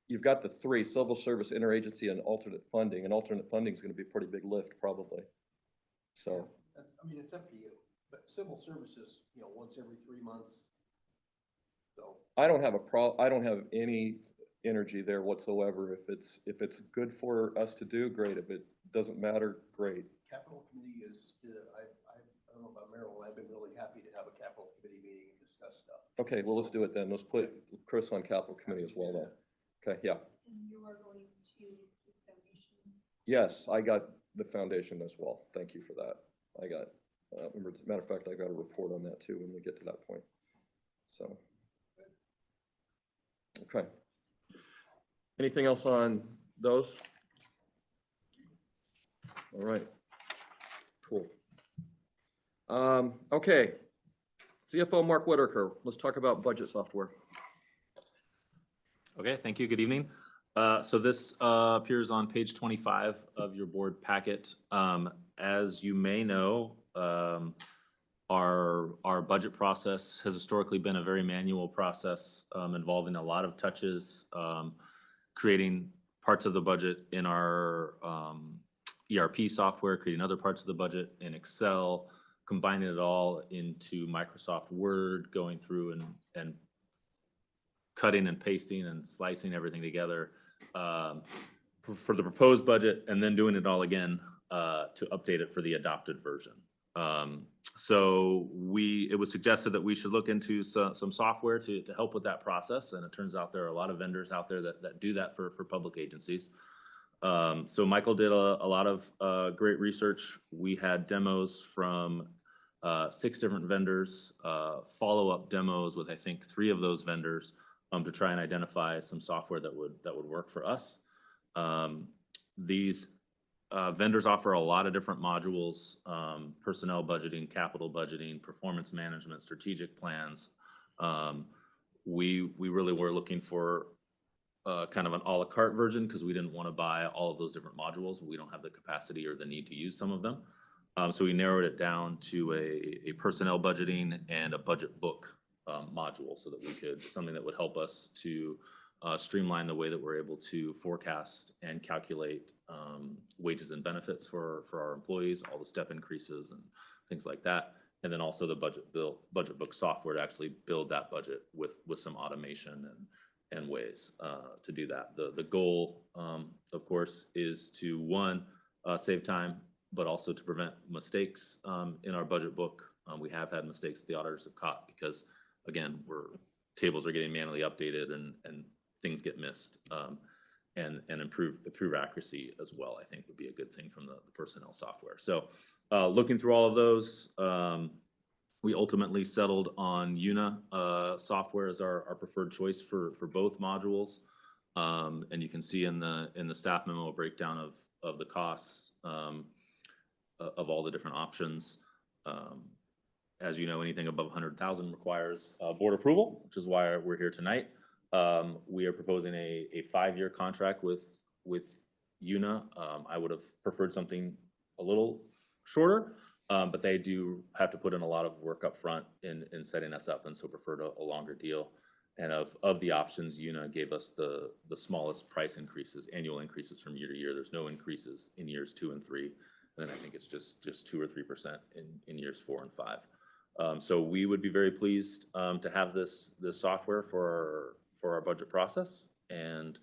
the 3, civil service, interagency, and alternate funding. And alternate funding is going to be a pretty big lift, probably. So. It's up to you, but civil services, once every 3 months. So I don't have any energy there whatsoever. If it's good for us to do, great. If it doesn't matter, great. capital committee is, I don't know about Maryland, I've been really happy to have a capital committee meeting and discuss stuff. Okay, well, let's do it then. Let's put Chris on capital committee as well then. Okay, yeah. And you are going to keep donation? Yes, the foundation as well. Thank you for that. I got, as a matter of fact, I got a report on that too when we get to that point. So, okay. Anything else on those? All right, cool. Okay, CFO Mark Whitaker, let's talk about budget software. Okay, thank you. Good evening. So this appears on page 25 of your board packet. As you may know, our budget process has historically been a very manual process involving a lot of touches, creating parts of the budget in our ERP software, creating other parts of the budget in Excel, combining it all into Microsoft Word, going through and cutting and pasting and slicing everything together for the proposed budget, and then doing it all again to update it for the adopted version. So it was suggested that we should look into some software to help with that process, and it turns out there are a lot of vendors out there that do that for public agencies. So Michael did a lot of great research. We had demos from 6 different vendors, follow-up demos with I think 3 of those vendors to try and identify some software that would work for us. These vendors offer a lot of different modules: personnel budgeting, capital budgeting, performance management, strategic plans. We really were looking for kind of an a la carte version because we didn't want to buy all of those different modules. We don't have the capacity or the need to use some of them. So we narrowed it down to a personnel budgeting and a budget book module, so that we could, something that would help us to streamline the way that we're able to forecast and calculate wages and benefits for our employees, all the step increases and things like that. And then also the budget book software to actually build that budget with some automation and ways to do that. The goal, of course, is to, one, save time, but also to prevent mistakes in our budget book. We have had mistakes the auditors have caught because, again, tables are getting manually updated and things get missed. And improve accuracy as well, I think would be a good thing from the personnel software. So looking through all of those, we ultimately settled on Una software as our preferred choice for both modules. And you can see in the staff memo a breakdown of the costs of all the different options. As you know, anything above 100,000 requires board approval, which is why we're here tonight. We are proposing a 5-year contract with Una. I would have preferred something a little shorter, but they do have to put in a lot of work up front in setting us up, and so preferred a longer deal. And of the options, Una gave us the smallest price increases, annual increases from year to year. There's no increases in years 2 and 3, and then I think it's just 2 or 3% in years 4 and 5. So we would be very pleased to have this software for our budget process, and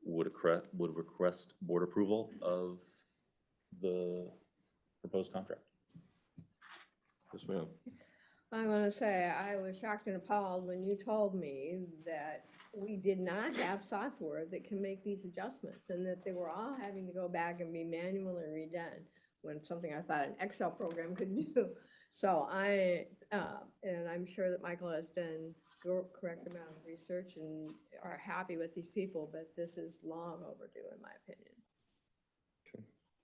would request board approval of the proposed contract. Yes, ma'am. I want to say I was shocked and appalled when you told me that we did not have software that can make these adjustments, and that they were all having to go back and be manually redone, when something I thought an Excel program could do. So and I'm sure that Michael has done the correct amount of research and are happy with these people, but this is long overdue, in my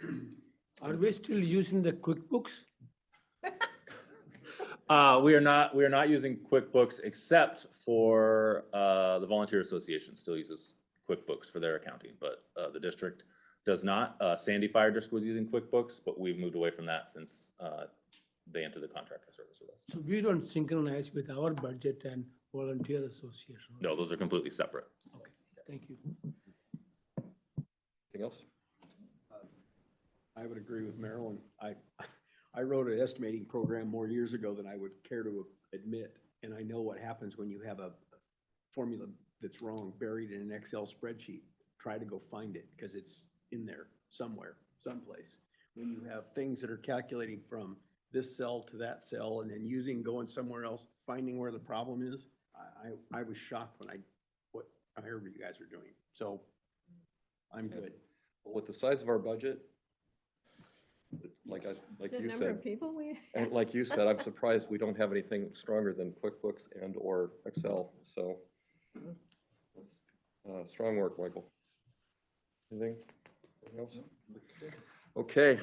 opinion. Are we still using the QuickBooks? We are not using QuickBooks, except for the Volunteer Association still uses QuickBooks for their accounting, but the district does not. Sandy Fire District was using QuickBooks, but we've moved away from that since they entered the contractor service with us. So we don't synchronize with our budget and volunteer association? No, those are completely separate. Okay, thank you. Anything else? I would agree with Marilyn. I wrote an estimating program more years ago than I would care to admit, and I know what happens when you have a formula that's wrong buried in an Excel spreadsheet. Try to go find it, because it's in there somewhere, someplace. When you have things that are calculating from this cell to that cell, and then going somewhere else, finding where the problem is, I was shocked when what I heard what you guys are doing. So I'm good. With the size of our budget, Like The you number of said, people we. and like you said, I'm surprised we don't have anything stronger than QuickBooks and or Excel, so. That's, strong work, Michael. Anything else? Okay.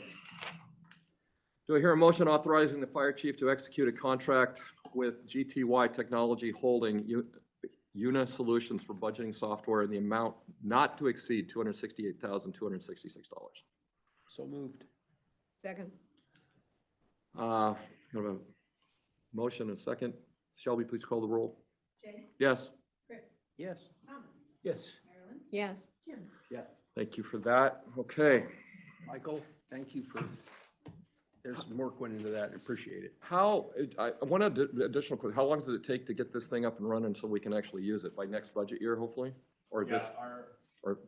Do I hear a motion authorizing the fire chief to execute a contract with GTY Technology Holding Una Solutions for budgeting software in the amount not to exceed $268,266? So moved. Second. Kind of a motion and a second. Shelby, please call the roll. Jay, Yes, Chris, Yes. Thomas, Yes. Marilyn, Yes. Jim. thank you for that. Okay. Michael, thank you for, there's some work went into that, and appreciate it. One additional question, how long does it take to get this thing up and running so we can actually use it? By next budget year, hopefully? Or this, or,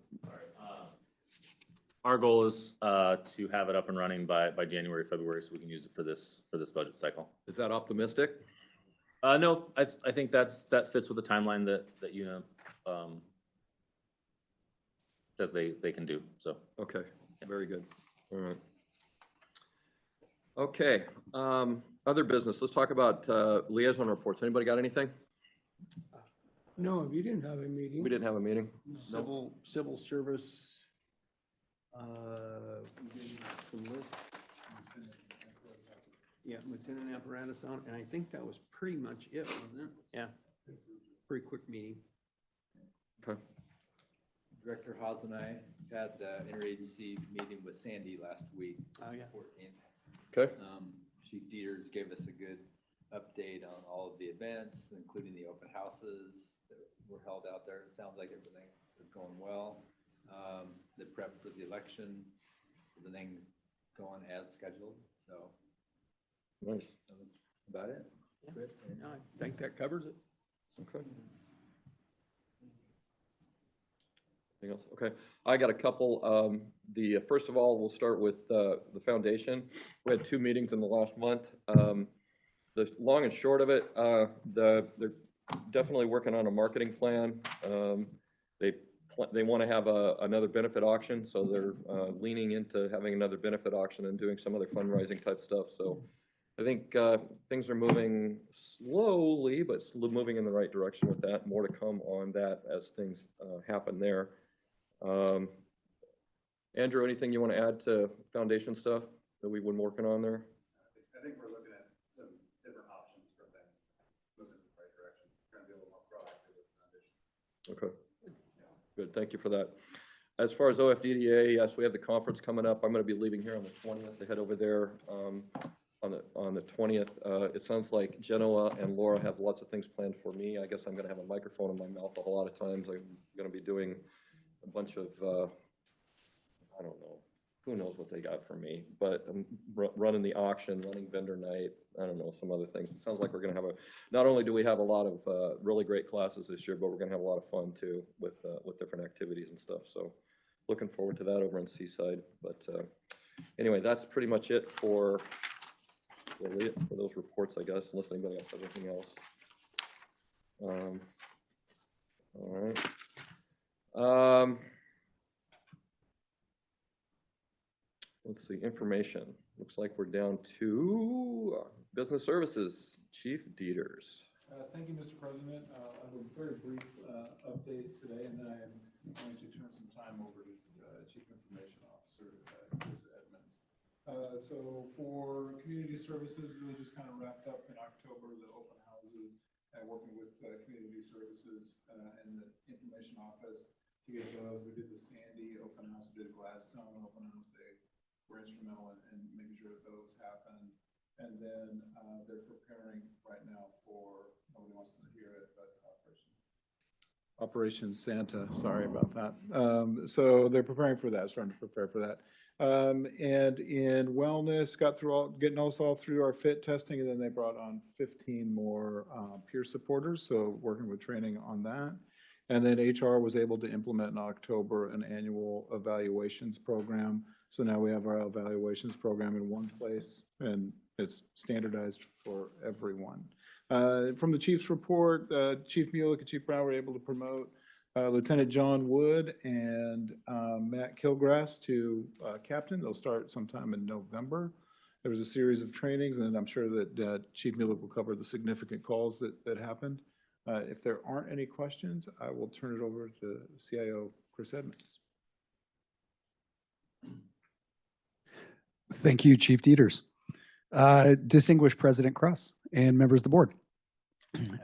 Our goal is to have it up and running by January, February, so we can use it for this budget cycle. is that optimistic? No, I think that fits with the timeline that you know, as they can do, so. Okay, very good. All right. Okay, other business. Let's talk about liaison reports. Anybody got anything? No, we didn't have a meeting. We didn't have a meeting. Civil service, we gave some lists. Yeah, Lieutenant Apparatus on, and I think that was pretty much it, wasn't it? Yeah. Pretty quick meeting. Okay. Director Haas and I had the interagency meeting with Sandy last week, Oh, yeah. 14th. Okay. Chief Dieters gave us a good update on all of the events, including the open houses that were held out there. It sounds like everything is going well. The prep for the election, everything's going as scheduled, so Nice. that was about it. Chris, No, I think that covers it. Okay. Anything else? Okay, I got a couple. First of all, we'll start with the foundation. We had 2 meetings in the last month. The long and short of it, they're definitely working on a marketing plan. They want to have another benefit auction, so they're leaning into having another benefit auction and doing some other fundraising type stuff. So I think things are moving slowly, but moving in the right direction with that. More to come on that as things happen there. Andrew, anything you want to add to foundation stuff that we've been working on there? I think we're looking at some different options for things, moving in the right direction, trying to be a little more proactive with foundation. Okay. Good, thank you for that. As far as OFDDA, yes, we have the conference coming up. I'm going to be leaving here on the 20th to head over there on the 20th. It sounds like Genoa and Laura have lots of things planned for me. I guess I'm going to have a microphone in my mouth a whole lot of times. I'm going to be doing a bunch of, I don't know, who knows what they got for me, but I'm running the auction, running vendor night, I don't know, some other things. It sounds like we're going to have not only do we have a lot of really great classes this year, but we're going to have a lot of fun too with different activities and stuff. So looking forward to that over in Seaside. But anyway, that's pretty much it for those reports, I guess, unless anybody else has anything else. All right. Let's see, information. Looks like we're down to business services. Chief Dieters. Thank you, Mr. President. I have a very brief update today, and then I am going to turn some time over to Chief Information Officer Chris Edmonds. So for community services, really just kind of wrapped up in October, the open houses, working with community services and the information office to get those. We did the Sandy open house, we did a Gladstone open house. They were instrumental in making sure that those happened. And then they're preparing right now for, nobody wants to hear it, but Operation Santa, sorry about that. So they're preparing for that, starting to prepare for that. And in wellness, getting us all through our fit testing, and then they brought on 15 more peer supporters, so working with training on that. And then HR was able to implement in October an annual evaluations program. So now we have our evaluations program in one place, and it's standardized for everyone. From the chief's report, Chief Mueller and Chief Brown were able to promote Lieutenant John Wood and Matt Kilgrass to captain. They'll start sometime in November. There was a series of trainings, and I'm sure that Chief Mueller will cover the significant calls that happened. If there aren't any questions, I will turn it over to CIO Chris Edmonds. Thank you, Chief Dieters. Distinguished President Cross and members of the board.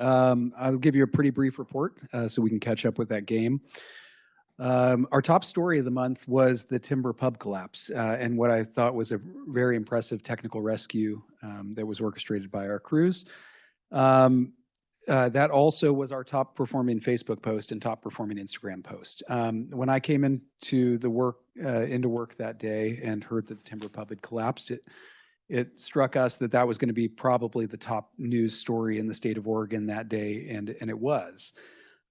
I'll give you a pretty brief report so we can catch up with that game. Our top story of the month was the timber pub collapse and what I thought was a very impressive technical rescue that was orchestrated by our crews. That also was our top performing Facebook post and top performing Instagram post. When I came into work that day and heard that the timber pub had collapsed, it struck us that that was going to be probably the top news story in the state of Oregon that day, and it was.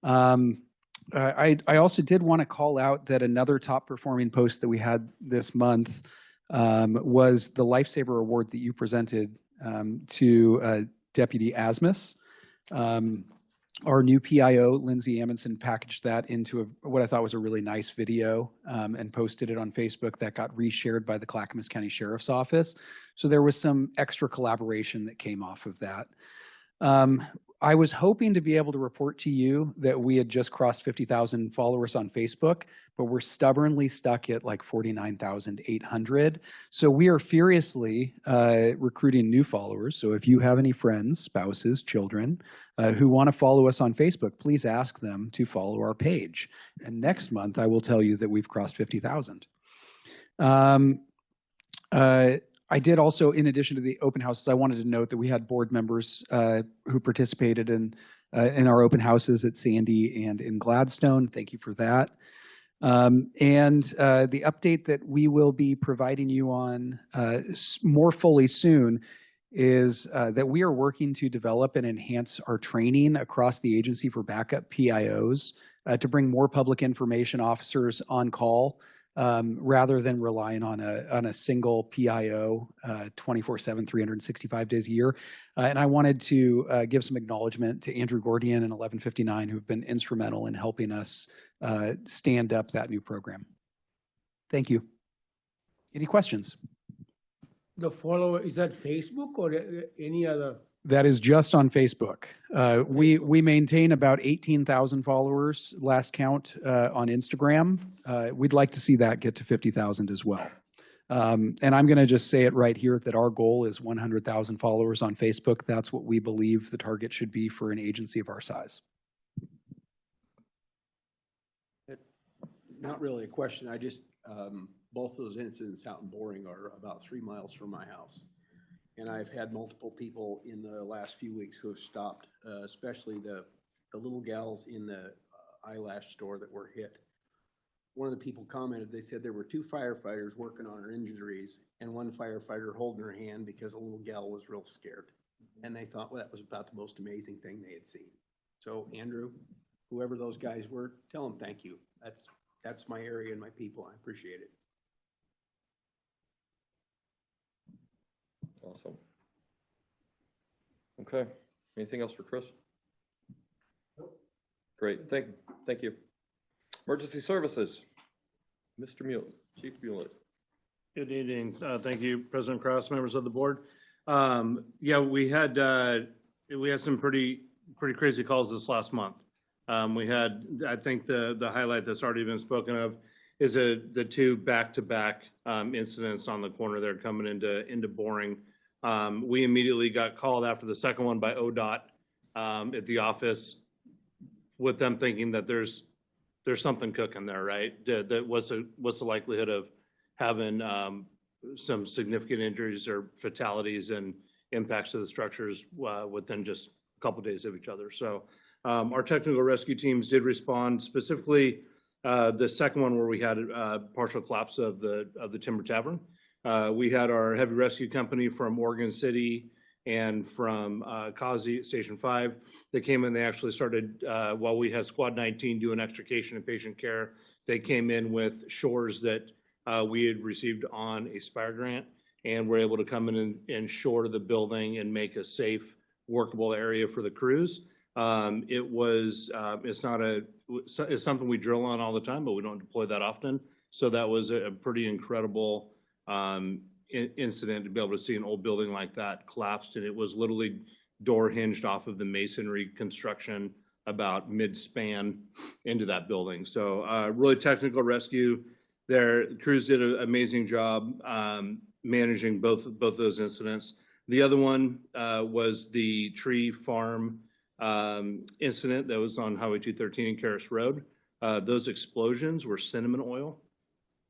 I also did want to call out that another top performing post that we had this month was the Lifesaver Award that you presented to Deputy Asmus. Our new PIO, Lindsay Amundsen, packaged that into what I thought was a really nice video and posted it on Facebook that got reshared by the Clackamas County Sheriff's Office. So there was some extra collaboration that came off of that. I was hoping to be able to report to you that we had just crossed 50,000 followers on Facebook, but we're stubbornly stuck at like 49,800. So we are furiously recruiting new followers. So if you have any friends, spouses, children who want to follow us on Facebook, please ask them to follow our page. And next month, I will tell you that we've crossed 50,000. I did also, in addition to the open houses, I wanted to note that we had board members who participated in our open houses at Sandy and in Gladstone. Thank you for that. And the update that we will be providing you on more fully soon is that we are working to develop and enhance our training across the agency for backup PIOs to bring more public information officers on call rather than relying on a single PIO 24/7, 365 days a year. And I wanted to give some acknowledgement to Andrew Gordian and 1159 who've been instrumental in helping us stand up that new program. Thank you. Any questions? The follower, is that Facebook or any other? That is just on Facebook. We maintain about 18,000 followers last count on Instagram. We'd like to see that get to 50,000 as well. And I'm going to just say it right here that our goal is 100,000 followers on Facebook. That's what we believe the target should be for an agency of our size. Not really a question. I just, both those incidents out in Boring are about 3 miles from my house. And I've had multiple people in the last few weeks who have stopped, especially the little gals in the eyelash store that were hit. One of the people commented, they said there were 2 firefighters working on her injuries and 1 firefighter holding her hand because a little gal was real scared. And they thought, well, that was about the most amazing thing they had seen. So Andrew, whoever those guys were, tell them thank you. That's my area and my people. I appreciate it. Awesome. Okay. Anything else for Chris? Nope. Great. Thank you. Emergency Services. Mr. Mueller, Chief Mueller. Good evening. Thank you, President Cross, members of the board. Yeah, we had some pretty crazy calls this last month. We had, I think the highlight that's already been spoken of is the 2 back-to-back incidents on the corner there coming into Boring. We immediately got called after the second one by ODOT at the office with them thinking that there's something cooking there, right? What's the likelihood of having some significant injuries or fatalities and impacts to the structures within just a couple of days of each other. So our technical rescue teams did respond, specifically the second one where we had a partial collapse of the Timber Tavern. We had our heavy rescue company from Oregon City and from Causey Station 5 that came in. They actually started, while we had Squad 19 doing extrication and patient care, they came in with shores that we had received on a Spire grant and were able to come in and shore the building and make a safe, workable area for the crews. It's something we drill on all the time, but we don't deploy that often. So that was a pretty incredible incident to be able to see an old building like that collapsed, and it was literally door hinged off of the masonry construction about mid-span into that building. So really technical rescue there. The crews did an amazing job managing both those incidents. The other one was the tree farm incident that was on Highway 213 in Karis Road. Those explosions were cinnamon oil.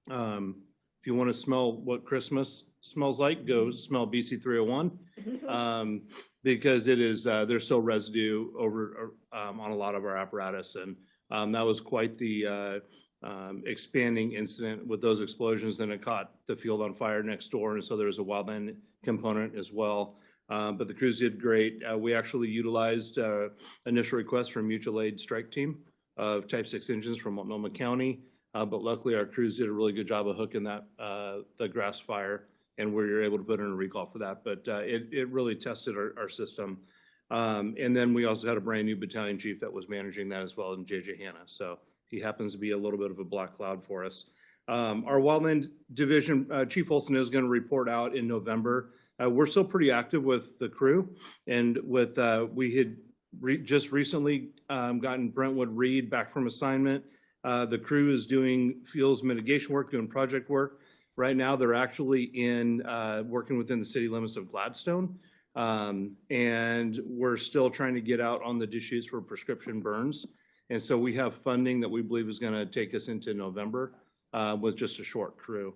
If you want to smell what Christmas smells like, go smell BC 301 because it is there's still residue over on a lot of our apparatus, and that was quite the expanding incident with those explosions. Then it caught the field on fire next door, and so there was a wildland component as well. But the crews did great. We actually utilized initial requests from mutual aid strike team of Type 6 engines from Multnomah County. But luckily our crews did a really good job of hooking that, the grass fire, and we were able to put in a recall for that. But it really tested our system. And then we also had a brand new battalion chief that was managing that as well, in JJ Hanna. So he happens to be a little bit of a black cloud for us. Our wildland division, Chief Olson is going to report out in November. We're still pretty active with the crew, and with we had just recently gotten Brentwood Reed back from assignment. The crew is doing fuels mitigation work, doing project work. Right now, they're actually in working within the city limits of Gladstone. And we're still trying to get out on the issues for prescription burns. And so we have funding that we believe is going to take us into November with just a short crew.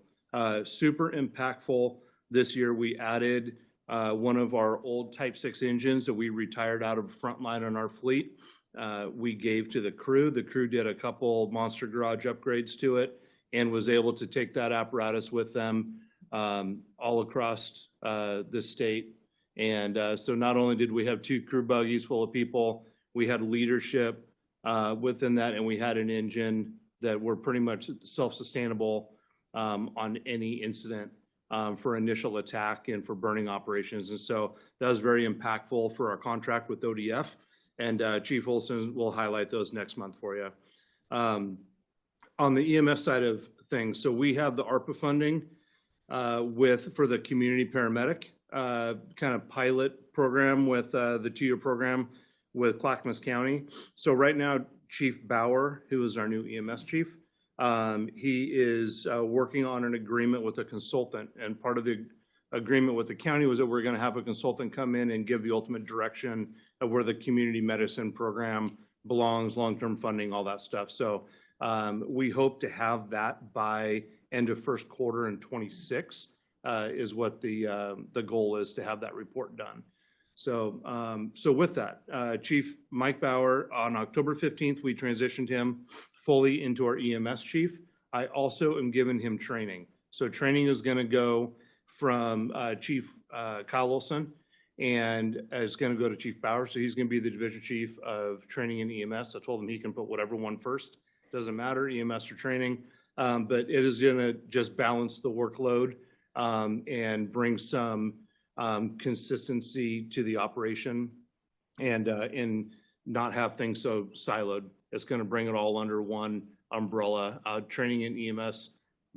Super impactful. This year, we added one of our old Type 6 engines that we retired out of frontline on our fleet. We gave to the crew. The crew did a couple Monster Garage upgrades to it and was able to take that apparatus with them all across the state. And so not only did we have 2 crew buggies full of people, we had leadership within that, and we had an engine that were pretty much self-sustainable on any incident for initial attack and for burning operations. And so that was very impactful for our contract with ODF. And Chief Olson will highlight those next month for you. On the EMS side of things, so we have the ARPA funding for the community paramedic kind of pilot program with the 2-year program with Clackamas County. So right now, Chief Bauer, who is our new EMS chief, he is working on an agreement with a consultant, and part of the agreement with the county was that we're going to have a consultant come in and give the ultimate direction of where the community medicine program belongs, long-term funding, all that stuff. So we hope to have that by end of first quarter in 26 is what the goal is, to have that report done. So with that, Chief Mike Bauer, on October 15th, we transitioned him fully into our EMS chief. I also am giving him training. So training is going to go from Chief Kyle Olson, and is going to go to Chief Bauer. So he's going to be the division chief of training and EMS. I told him he can put whatever one first. Doesn't matter, EMS or training. But it is going to just balance the workload and bring some consistency to the operation, and not have things so siloed. It's going to bring it all under one umbrella. Training and EMS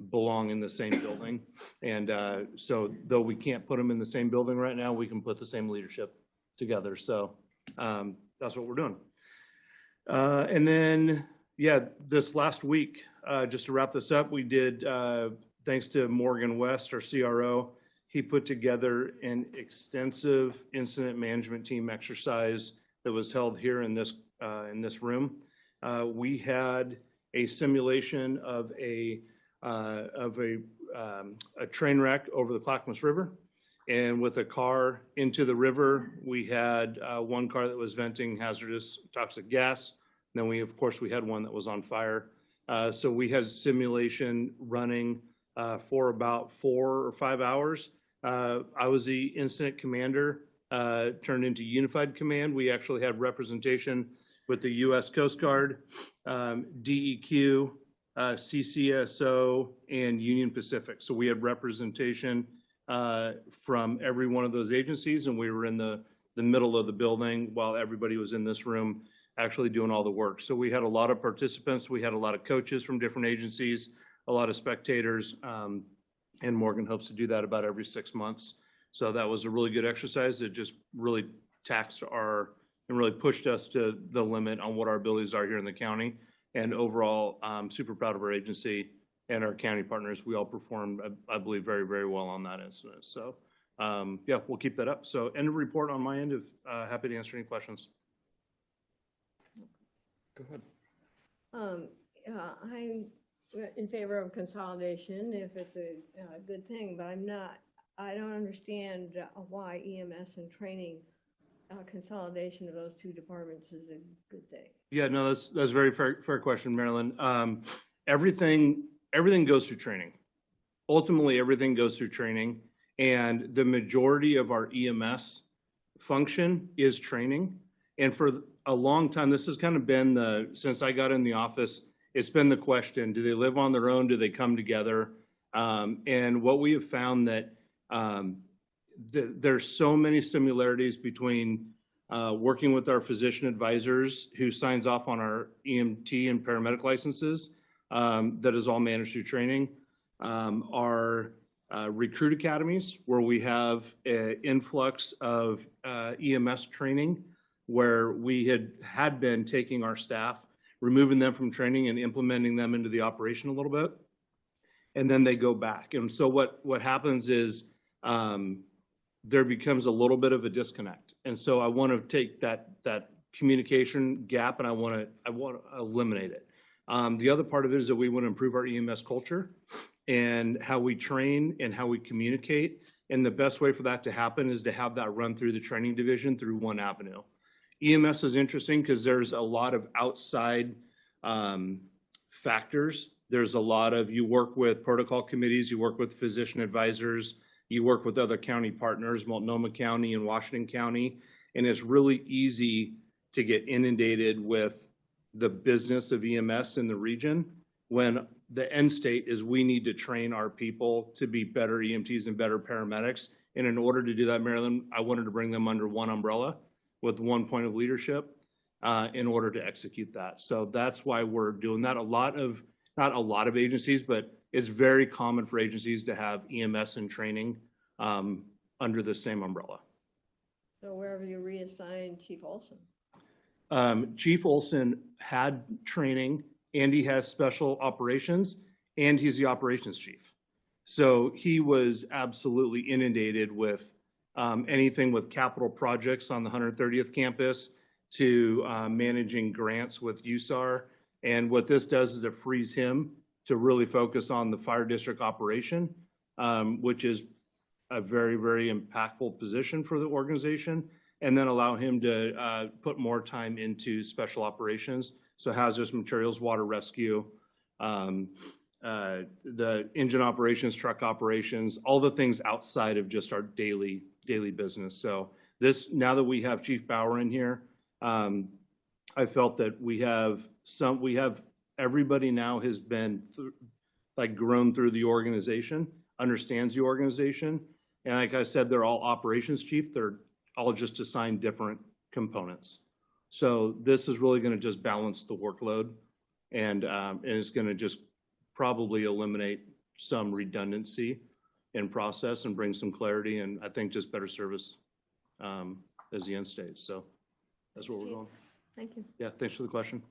belong in the same building. And so though we can't put them in the same building right now, we can put the same leadership together. So that's what we're doing. And then, yeah, this last week, just to wrap this up, we did, thanks to Morgan West, our CRO, he put together an extensive incident management team exercise that was held here in this room. We had a simulation of a train wreck over the Clackamas River, and with a car into the river, we had one car that was venting hazardous toxic gas. Then we had one that was on fire. So we had simulation running for about 4 or 5 hours. I was the incident commander, turned into unified command. We actually had representation with the U.S. Coast Guard, DEQ, CCSO, and Union Pacific. So we had representation from every one of those agencies, and we were in the the middle of the building while everybody was in this room actually doing all the work. So we had a lot of participants, we had a lot of coaches from different agencies, a lot of spectators, and Morgan hopes to do that about every 6 months. So that was a really good exercise. It just really taxed and really pushed us to the limit on what our abilities are here in the county. And overall, I'm super proud of our agency and our county partners. We all performed, I believe, very, very well on that incident. So, yeah, we'll keep that up. So end of report on my end. Happy to answer any questions. Go ahead. I'm in favor of consolidation if it's a good thing, but I don't understand why EMS and training consolidation of those two departments is a good thing. Yeah, no, that's a very fair question, Marilyn. Everything goes through training. Ultimately, everything goes through training, and the majority of our EMS function is training. And for a long time, this has kind of been since I got in the office, it's been the question, do they live on their own? Do they come together? And what we have found that there's so many similarities between working with our physician advisors who signs off on our EMT and paramedic licenses, that is all managed through training. Our recruit academies, where we have an influx of EMS training, where we had been taking our staff, removing them from training and implementing them into the operation a little bit, and then they go back. And so what happens is there becomes a little bit of a disconnect. And so I want to take that communication gap and I want to eliminate it. The other part of it is that we want to improve our EMS culture and how we train and how we communicate. And the best way for that to happen is to have that run through the training division through one avenue. EMS is interesting because there's a lot of outside factors. There's a lot of, you work with protocol committees, you work with physician advisors, you work with other county partners, Multnomah County and Washington County, and it's really easy to get inundated with the business of EMS in the region when the end state is we need to train our people to be better EMTs and better paramedics. And in order to do that, Marilyn, I wanted to bring them under one umbrella with one point of leadership in order to execute that. So that's why we're doing that. Not a lot of agencies, but it's very common for agencies to have EMS and training under the same umbrella. So wherever you reassign Chief Olson. Chief Olson had training and he has special operations and he's the operations chief. So he was absolutely inundated with anything with capital projects on the 130th campus to managing grants with USAR. And what this does is it frees him to really focus on the fire district operation, which is a very, very impactful position for the organization, and then allow him to put more time into special operations. So hazardous materials, water rescue, the engine operations, truck operations, all the things outside of just our daily business. So now that we have Chief Bauer in here, I felt that everybody now has been grown through the organization, understands the organization. And like I said, they're all operations chief. They're all just assigned different components. So this is really going to just balance the workload and it's going to just probably eliminate some redundancy in process and bring some clarity and I think just better service as the end state. So that's where we're going. Thank you. Yeah, thanks for the question.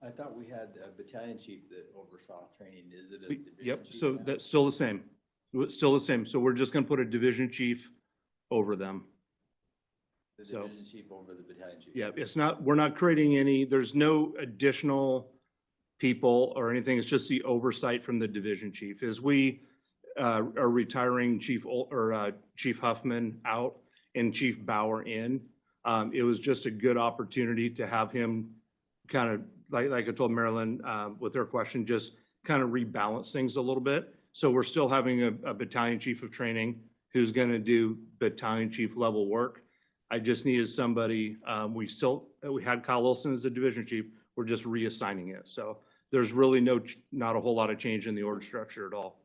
I thought we had a battalion chief that oversaw training. Is it a division Yep, chief so now? that's still the same. It's still the same. So we're just going to put a division chief over them. The so- division chief over the battalion chief? Yeah, we're not creating there's no additional people or anything. It's just the oversight from the division chief. As we are retiring Chief Huffman out and Chief Bauer in, it was just a good opportunity to have him kind of, like I told Marilyn with her question, just kind of rebalance things a little bit. So we're still having a battalion chief of training who's going to do battalion chief level work. I just needed somebody, we had Kyle Wilson as the division chief. We're just reassigning it. So there's really not a whole lot of change in the org structure at all.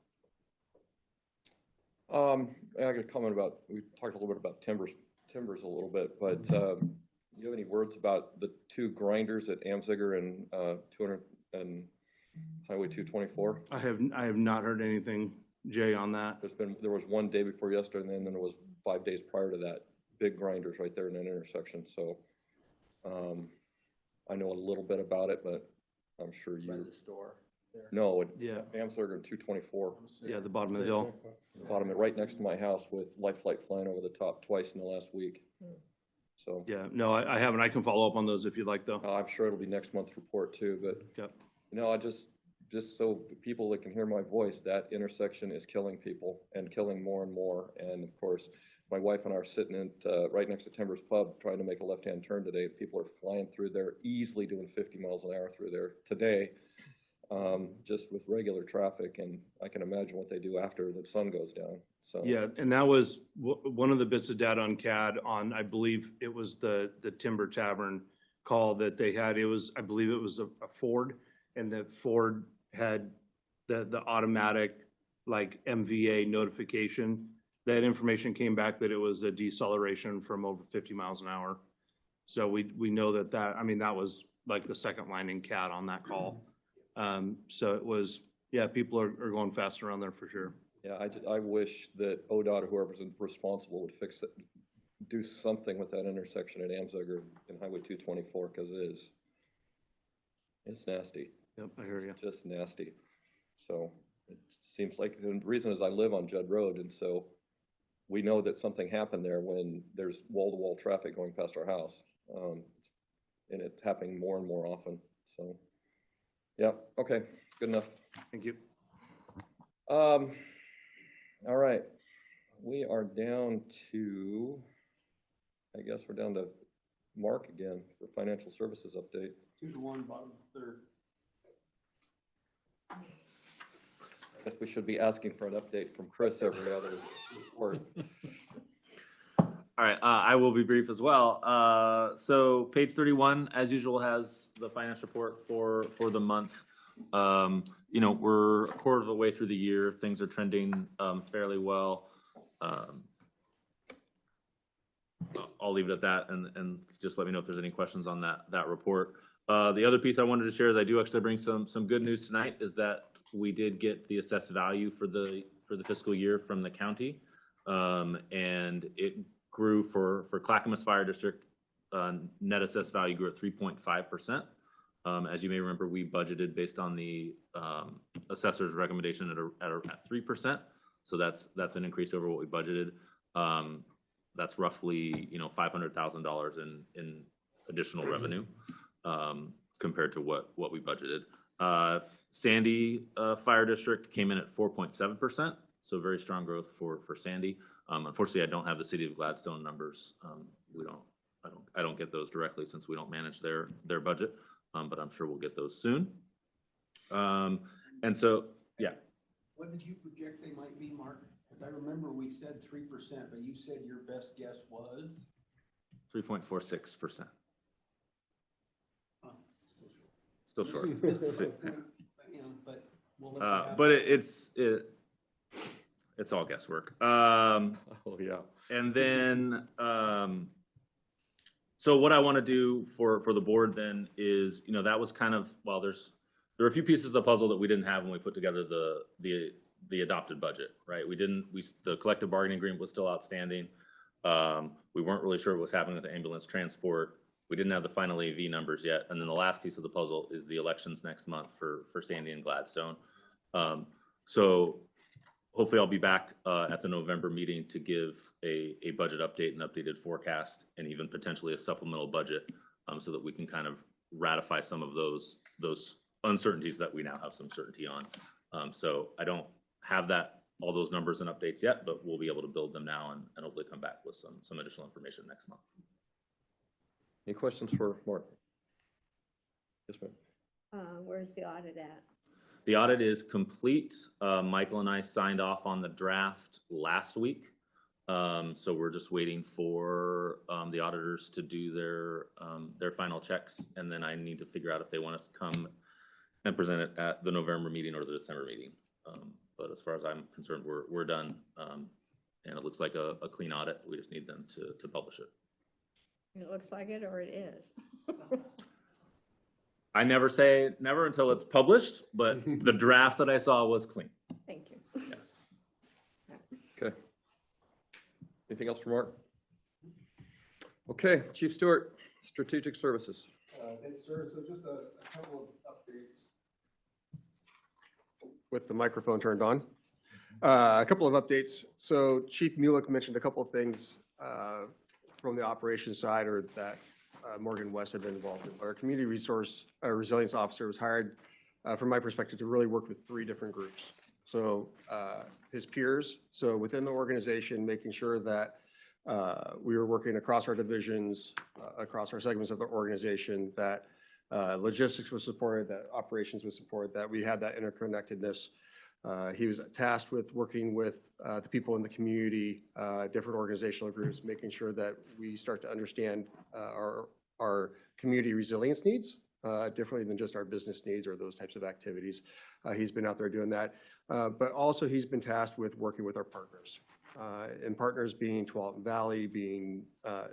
I got a comment we talked a little bit about timbers a little bit, but you have any words about the two grinders at Amziger and 200 and Highway 224? I have not heard anything, Jay, on that. There was one day before yesterday, and then there was 5 days prior to that. Big grinders right there in that intersection, so I know a little bit about it, but I'm sure By you, the store there. no, Yeah, Amziger and 224. yeah, the bottom of the hill. Bottom, right next to my house with life flight flying over the top twice in the last week. So, Yeah, no, I haven't. I can follow up on those if you'd like, though. I'm sure it'll be next month's report too, but, Yep. I just so people that can hear my voice, that intersection is killing people and killing more and more. And of course, my wife and I are sitting at, right next to Timbers Pub, trying to make a left-hand turn today. People are flying through there, easily doing 50 miles an hour through there today, just with regular traffic. And I can imagine what they do after the sun goes down, so. Yeah, and that was one of the bits of data on CAD on, I believe it was the Timber Tavern call that they had. It was, I believe it was a Ford, and that Ford had the automatic like MVA notification. That information came back that it was a deceleration from over 50 miles an hour. So we know that, I mean, that was like the second line in CAD on that call. So it was, yeah, people are going faster around there for sure. Yeah, I wish that ODOT or whoever's responsible would fix it, do something with that intersection at Amziger and Highway 224, because it's nasty. Yep, I hear you. It's just nasty. So it seems like, and the reason is I live on Judd Road, and so we know that something happened there when there's wall-to-wall traffic going past our house. And it's happening more and more often, so. Yeah, okay, good enough. Thank you. All right, we are down to, I guess we're down to Mark again for financial services update. 2-1, bottom third. I guess we should be asking for an update from Chris every other report. All right, I will be brief as well. So page 31, as usual, has the finance report for the month. We're a quarter of the way through the year. Things are trending fairly well. I'll leave it at that, and just let me know if there's any questions on that report. The other piece I wanted to share is I do actually bring some good news tonight, is that we did get the assessed value for the fiscal year from the county, and it grew for Clackamas Fire District. Net assessed value grew at 3.5%. As you may remember, we budgeted based on the assessor's recommendation at 3%. So that's an increase over what we budgeted. That's roughly $500,000 in additional revenue compared to what we budgeted. Sandy Fire District came in at 4.7%. So very strong growth for Sandy. Unfortunately, I don't have the City of Gladstone numbers. I don't get those directly since we don't manage their budget, but I'm sure we'll get those soon. And so, yeah. What did you project they might be, Mark? Because I remember we said 3%, but you said your best guess was? 3.46%. Huh, Still short. But we'll let that But happen. it's all guesswork. Oh, yeah. And then, so what I want to do for the board then is, that was kind of, well, there were a few pieces of the puzzle that we didn't have when we put together the adopted budget, right? The collective bargaining agreement was still outstanding. We weren't really sure what was happening with the ambulance transport. We didn't have the final AV numbers yet. And then the last piece of the puzzle is the elections next month for Sandy and Gladstone. So hopefully I'll be back at the November meeting to give a budget update and updated forecast, and even potentially a supplemental budget, so that we can kind of ratify some of those uncertainties that we now have some certainty on. So I don't have all those numbers and updates yet, but we'll be able to build them now and hopefully come back with some additional information next month. Any questions for Mark? Yes, ma'am. Where's the audit at? The audit is complete. Michael and I signed off on the draft last week. So we're just waiting for the auditors to do their final checks. And then I need to figure out if they want us to come and present it at the November meeting or the December meeting. But as far as I'm concerned, we're done. And it looks like a clean audit. We just need them to publish it. It looks like it, or it is. I never say never until it's published, but the draft that I saw was clean. Thank you. Yes. Okay. Anything else for Mark? Okay, Chief Stewart, Strategic Services. Thank you, sir. So just a couple of updates. With the microphone turned on. A couple of updates. So Chief Mulick mentioned a couple of things from the operations side, or that Morgan West had been involved in. Our community resource resilience officer was hired, from my perspective, to really work with 3 different groups. So his peers, so within the organization, making sure that we were working across our divisions, across our segments of the organization, that logistics was supported, that operations was supported, that we had that interconnectedness. He was tasked with working with the people in the community, different organizational groups, making sure that we start to understand our community resilience needs differently than just our business needs or those types of activities. He's been out there doing that. But also he's been tasked with working with our partners. And partners being Tualatin Valley, being the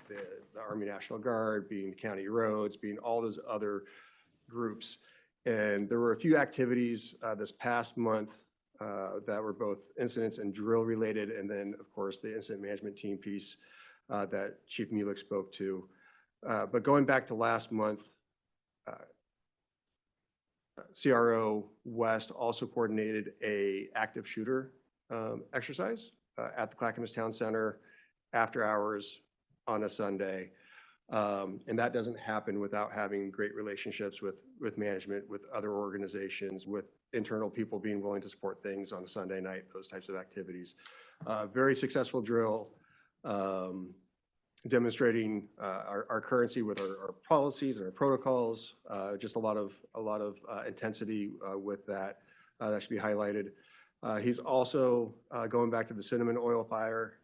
Army National Guard, being county roads, being all those other groups. And there were a few activities this past month that were both incidents and drill related, and then of course the incident management team piece that Chief Mulick spoke to. But going back to last month, CRO West also coordinated a active shooter exercise at the Clackamas Town Center after hours on a Sunday. And that doesn't happen without having great relationships with management, with other organizations, with internal people being willing to support things on a Sunday night, those types of activities. Very successful drill, demonstrating our currency with our policies and our protocols. Just a lot of intensity with that. That should be highlighted. He's also going back to the cinnamon oil fire,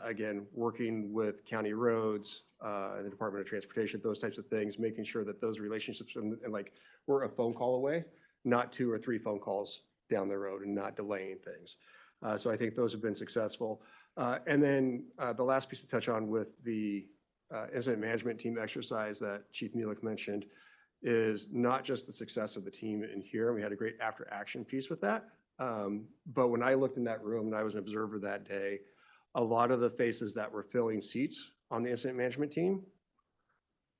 again, working with county roads, the Department of Transportation, those types of things, making sure that those relationships and like we're a phone call away, not 2 or 3 phone calls down the road and not delaying things. So I think those have been successful. And then the last piece to touch on with the incident management team exercise that Chief Mulick mentioned is not just the success of the team in here. We had a great after action piece with that. But when I looked in that room and I was an observer that day, a lot of the faces that were filling seats on the incident management team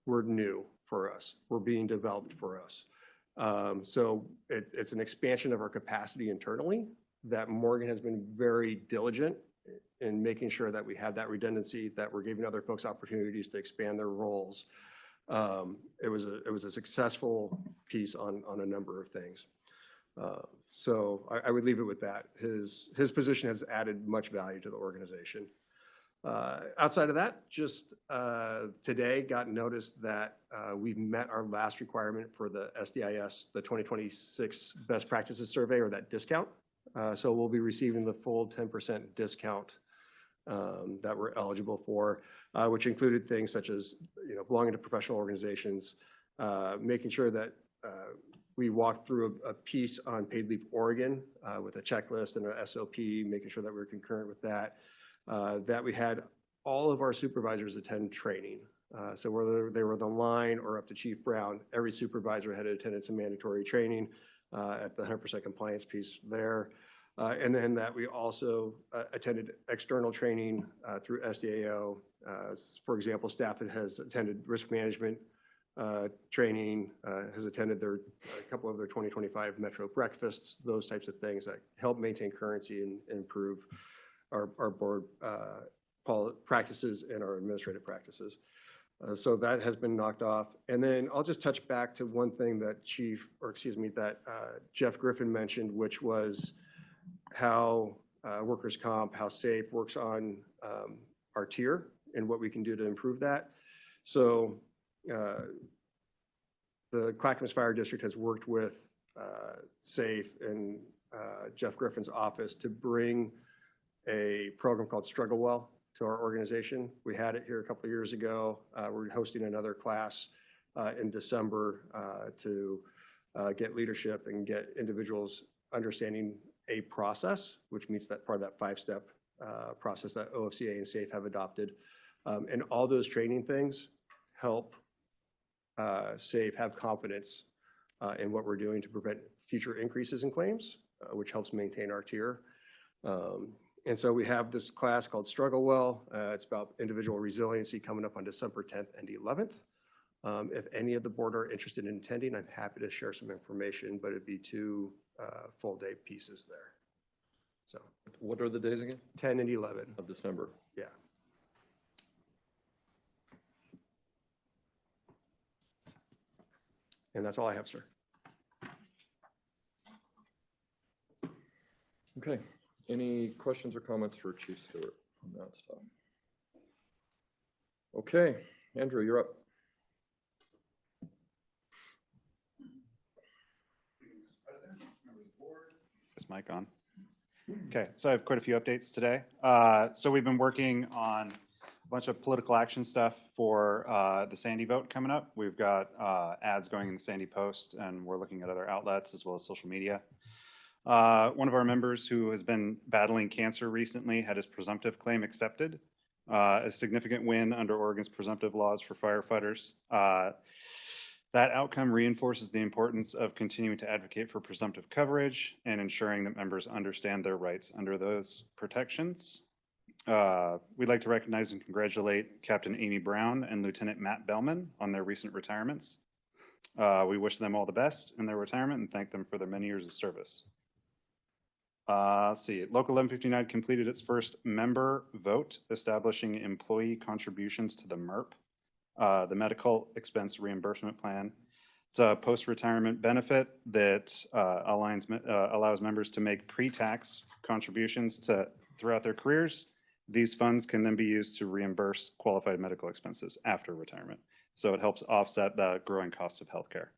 were new for us, were being developed for us. So it's an expansion of our capacity internally that Morgan has been very diligent in making sure that we have that redundancy, that we're giving other folks opportunities to expand their roles. It was a successful piece on a number of things. So I would leave it with that. His position has added much value to the organization. Outside of that, just today got notice that we've met our last requirement for the SDIS, the 2026 Best Practices Survey, or that discount. So we'll be receiving the full 10% discount that we're eligible for, which included things such as belonging to professional organizations, making sure that we walked through a piece on paid leave Oregon with a checklist and an SOP, making sure that we were concurrent with that, that we had all of our supervisors attend training. So whether they were the line or up to Chief Brown, every supervisor had attended some mandatory training at the 100% compliance piece there. And then that we also attended external training through SDAO. For example, staff that has attended risk management training, has attended a couple of their 2025 Metro breakfasts, those types of things that help maintain currency and improve our board practices and our administrative practices. So that has been knocked off. And then I'll just touch back to one thing that Jeff Griffin mentioned, which was how workers' comp, how SAFE works on our tier and what we can do to improve that. So the Clackamas Fire District has worked with SAFE and Jeff Griffin's office to bring a program called Struggle Well to our organization. We had it here a couple of years ago. We're hosting another class in December to get leadership and get individuals understanding a process, which meets that part of that 5-step process that OFCA and SAFE have adopted. And all those training things help SAFE have confidence in what we're doing to prevent future increases in claims, which helps maintain our tier. And so we have this class called Struggle Well. It's about individual resiliency coming up on December 10th and 11th. If any of the board are interested in attending, I'm happy to share some information, but it'd be 2 full day pieces there. So What are the days again? 10 and 11. Of December. Yeah. And that's all I have, sir. Okay. Any questions or comments for Chief Stewart on that stuff? Okay, Andrew, you're up. Is mic on? Okay, so I have quite a few updates today. So we've been working on a bunch of political action stuff for the Sandy vote coming up. We've got ads going in the Sandy Post, and we're looking at other outlets as well as social media. One of our members who has been battling cancer recently had his presumptive claim accepted. A significant win under Oregon's presumptive laws for firefighters. That outcome reinforces the importance of continuing to advocate for presumptive coverage and ensuring that members understand their rights under those protections. We'd like to recognize and congratulate Captain Amy Brown and Lieutenant Matt Bellman on their recent retirements. We wish them all the best in their retirement and thank them for their many years of service. Let's see, Local 1159 completed its first member vote establishing employee contributions to the MERP, the Medical Expense Reimbursement Plan. It's a post-retirement benefit that allows members to make pre-tax contributions throughout their careers. These funds can then be used to reimburse qualified medical expenses after retirement. So it helps offset the growing cost of healthcare.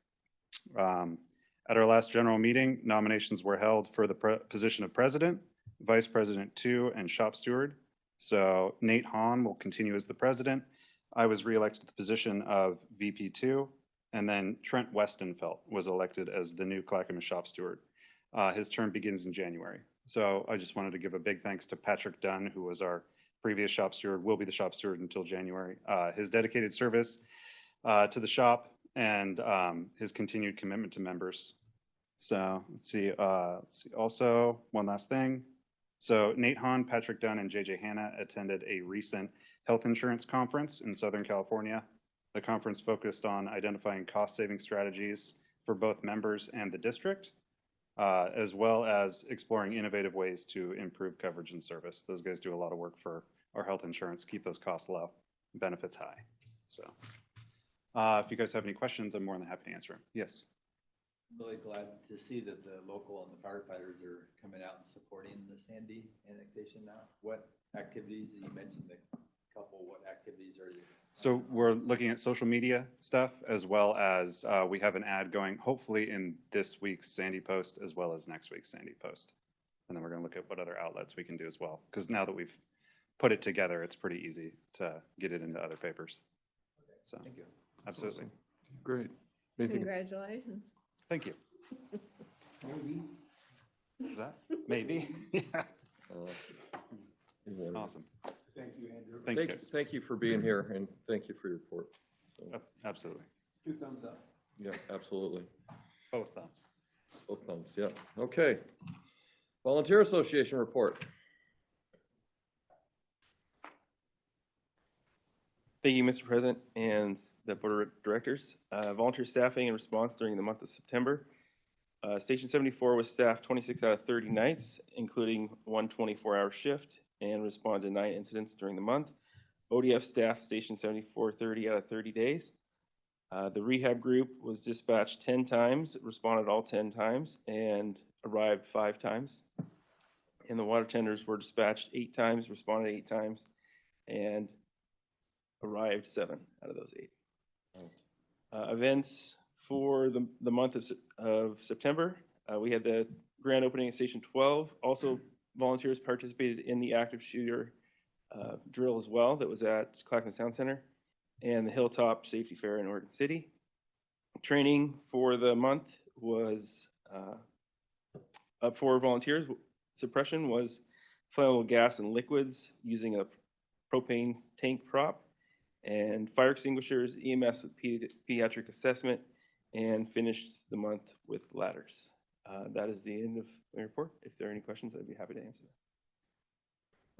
At our last general meeting, nominations were held for the position of president, vice president 2, and shop steward. So Nate Hahn will continue as the president. I was reelected to the position of VP 2, and then Trent Westenfeld was elected as the new Clackamas shop steward. His term begins in January. So I just wanted to give a big thanks to Patrick Dunn, who was our previous shop steward, will be the shop steward until January. His dedicated service to the shop and his continued commitment to members. So let's see. Also, one last thing. So Nate Hahn, Patrick Dunn, and JJ Hanna attended a recent health insurance conference in Southern California. The conference focused on identifying cost-saving strategies for both members and the district, as well as exploring innovative ways to improve coverage and service. Those guys do a lot of work for our health insurance, keep those costs low, benefits high. So if you guys have any questions, I'm more than happy to answer them. Yes. Really glad to see that the local and the firefighters are coming out and supporting the Sandy annexation now. What activities, you mentioned a couple, what activities are you? So we're looking at social media stuff, as well as we have an ad going hopefully in this week's Sandy Post as well as next week's Sandy Post. And then we're going to look at what other outlets we can do as well. Because now that we've put it together, it's pretty easy to get it into other papers. Okay. So Thank you. Absolutely. Great. Anything? Congratulations. Thank you. Maybe. Is that? Maybe. Yeah. Awesome. Thank you, Andrew. Thank you, guys. Thank you for being here, and thank you for your report. So, Absolutely. 2 thumbs up. yeah, absolutely. Both thumbs. Both thumbs, yeah. Okay. Volunteer Association report. Thank you, Mr. President and the Board of Directors. Volunteer staffing and response during the month of September. Station 74 was staffed 26 out of 30 nights, including one 24-hour shift, and responded to 9 incidents during the month. ODF staffed Station 74 30 out of 30 days. The rehab group was dispatched 10 times, responded all 10 times, and arrived 5 times. And the water tenders were dispatched 8 times, responded 8 times, and arrived 7 out of those 8. Events for the month of September, we had the grand opening at Station 12. Also, volunteers participated in the active shooter drill as well that was at Clackamas Town Center, and the Hilltop Safety Fair in Oregon City. Training for the month was up for volunteers. Suppression was flammable gas and liquids using a propane tank prop, and fire extinguishers, EMS with pediatric assessment, and finished the month with ladders. That is the end of my report. If there are any questions, I'd be happy to answer them.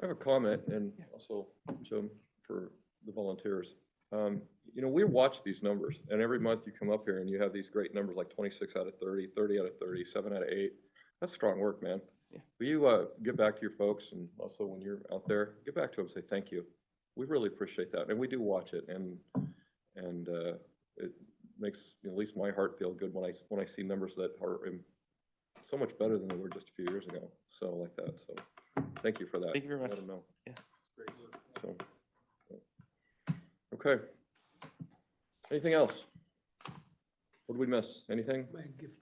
I have a comment, and also Jim for the volunteers. You know, we watch these numbers, and every month you come up here and you have these great numbers like 26 out of 30, 30 out of 30, 7 out of 8. That's strong work, man. Yeah. Will you get back to your folks, and also when you're out there, get back to them and say thank you. We really appreciate that, and we do watch it, and it makes at least my heart feel good when I see numbers that are so much better than they were just a few years ago. So like that. So thank you for that. Thank you very much. Let them know. Yeah. So, okay. Anything else? What did we miss? Anything? My gift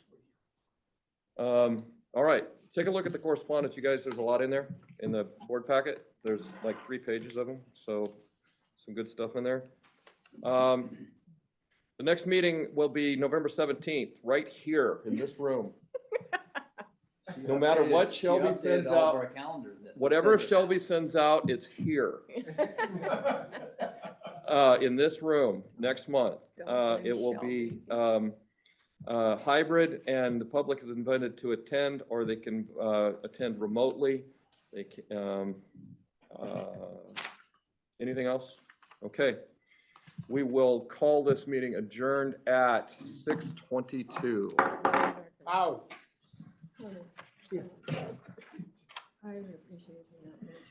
for you. All right, take a look at the correspondence, you guys. There's a lot in there in the board packet. There's like 3 pages of them, so some good stuff in there. The next meeting will be November 17th, right here in this room. No matter what Shelby sends out, whatever Shelby sends out, it's here. In this room next month. It will be hybrid, and the public is invited to attend, or they can attend remotely. They can, anything else? Okay. We will call this meeting adjourned at 6:22. Ow. I would appreciate that much.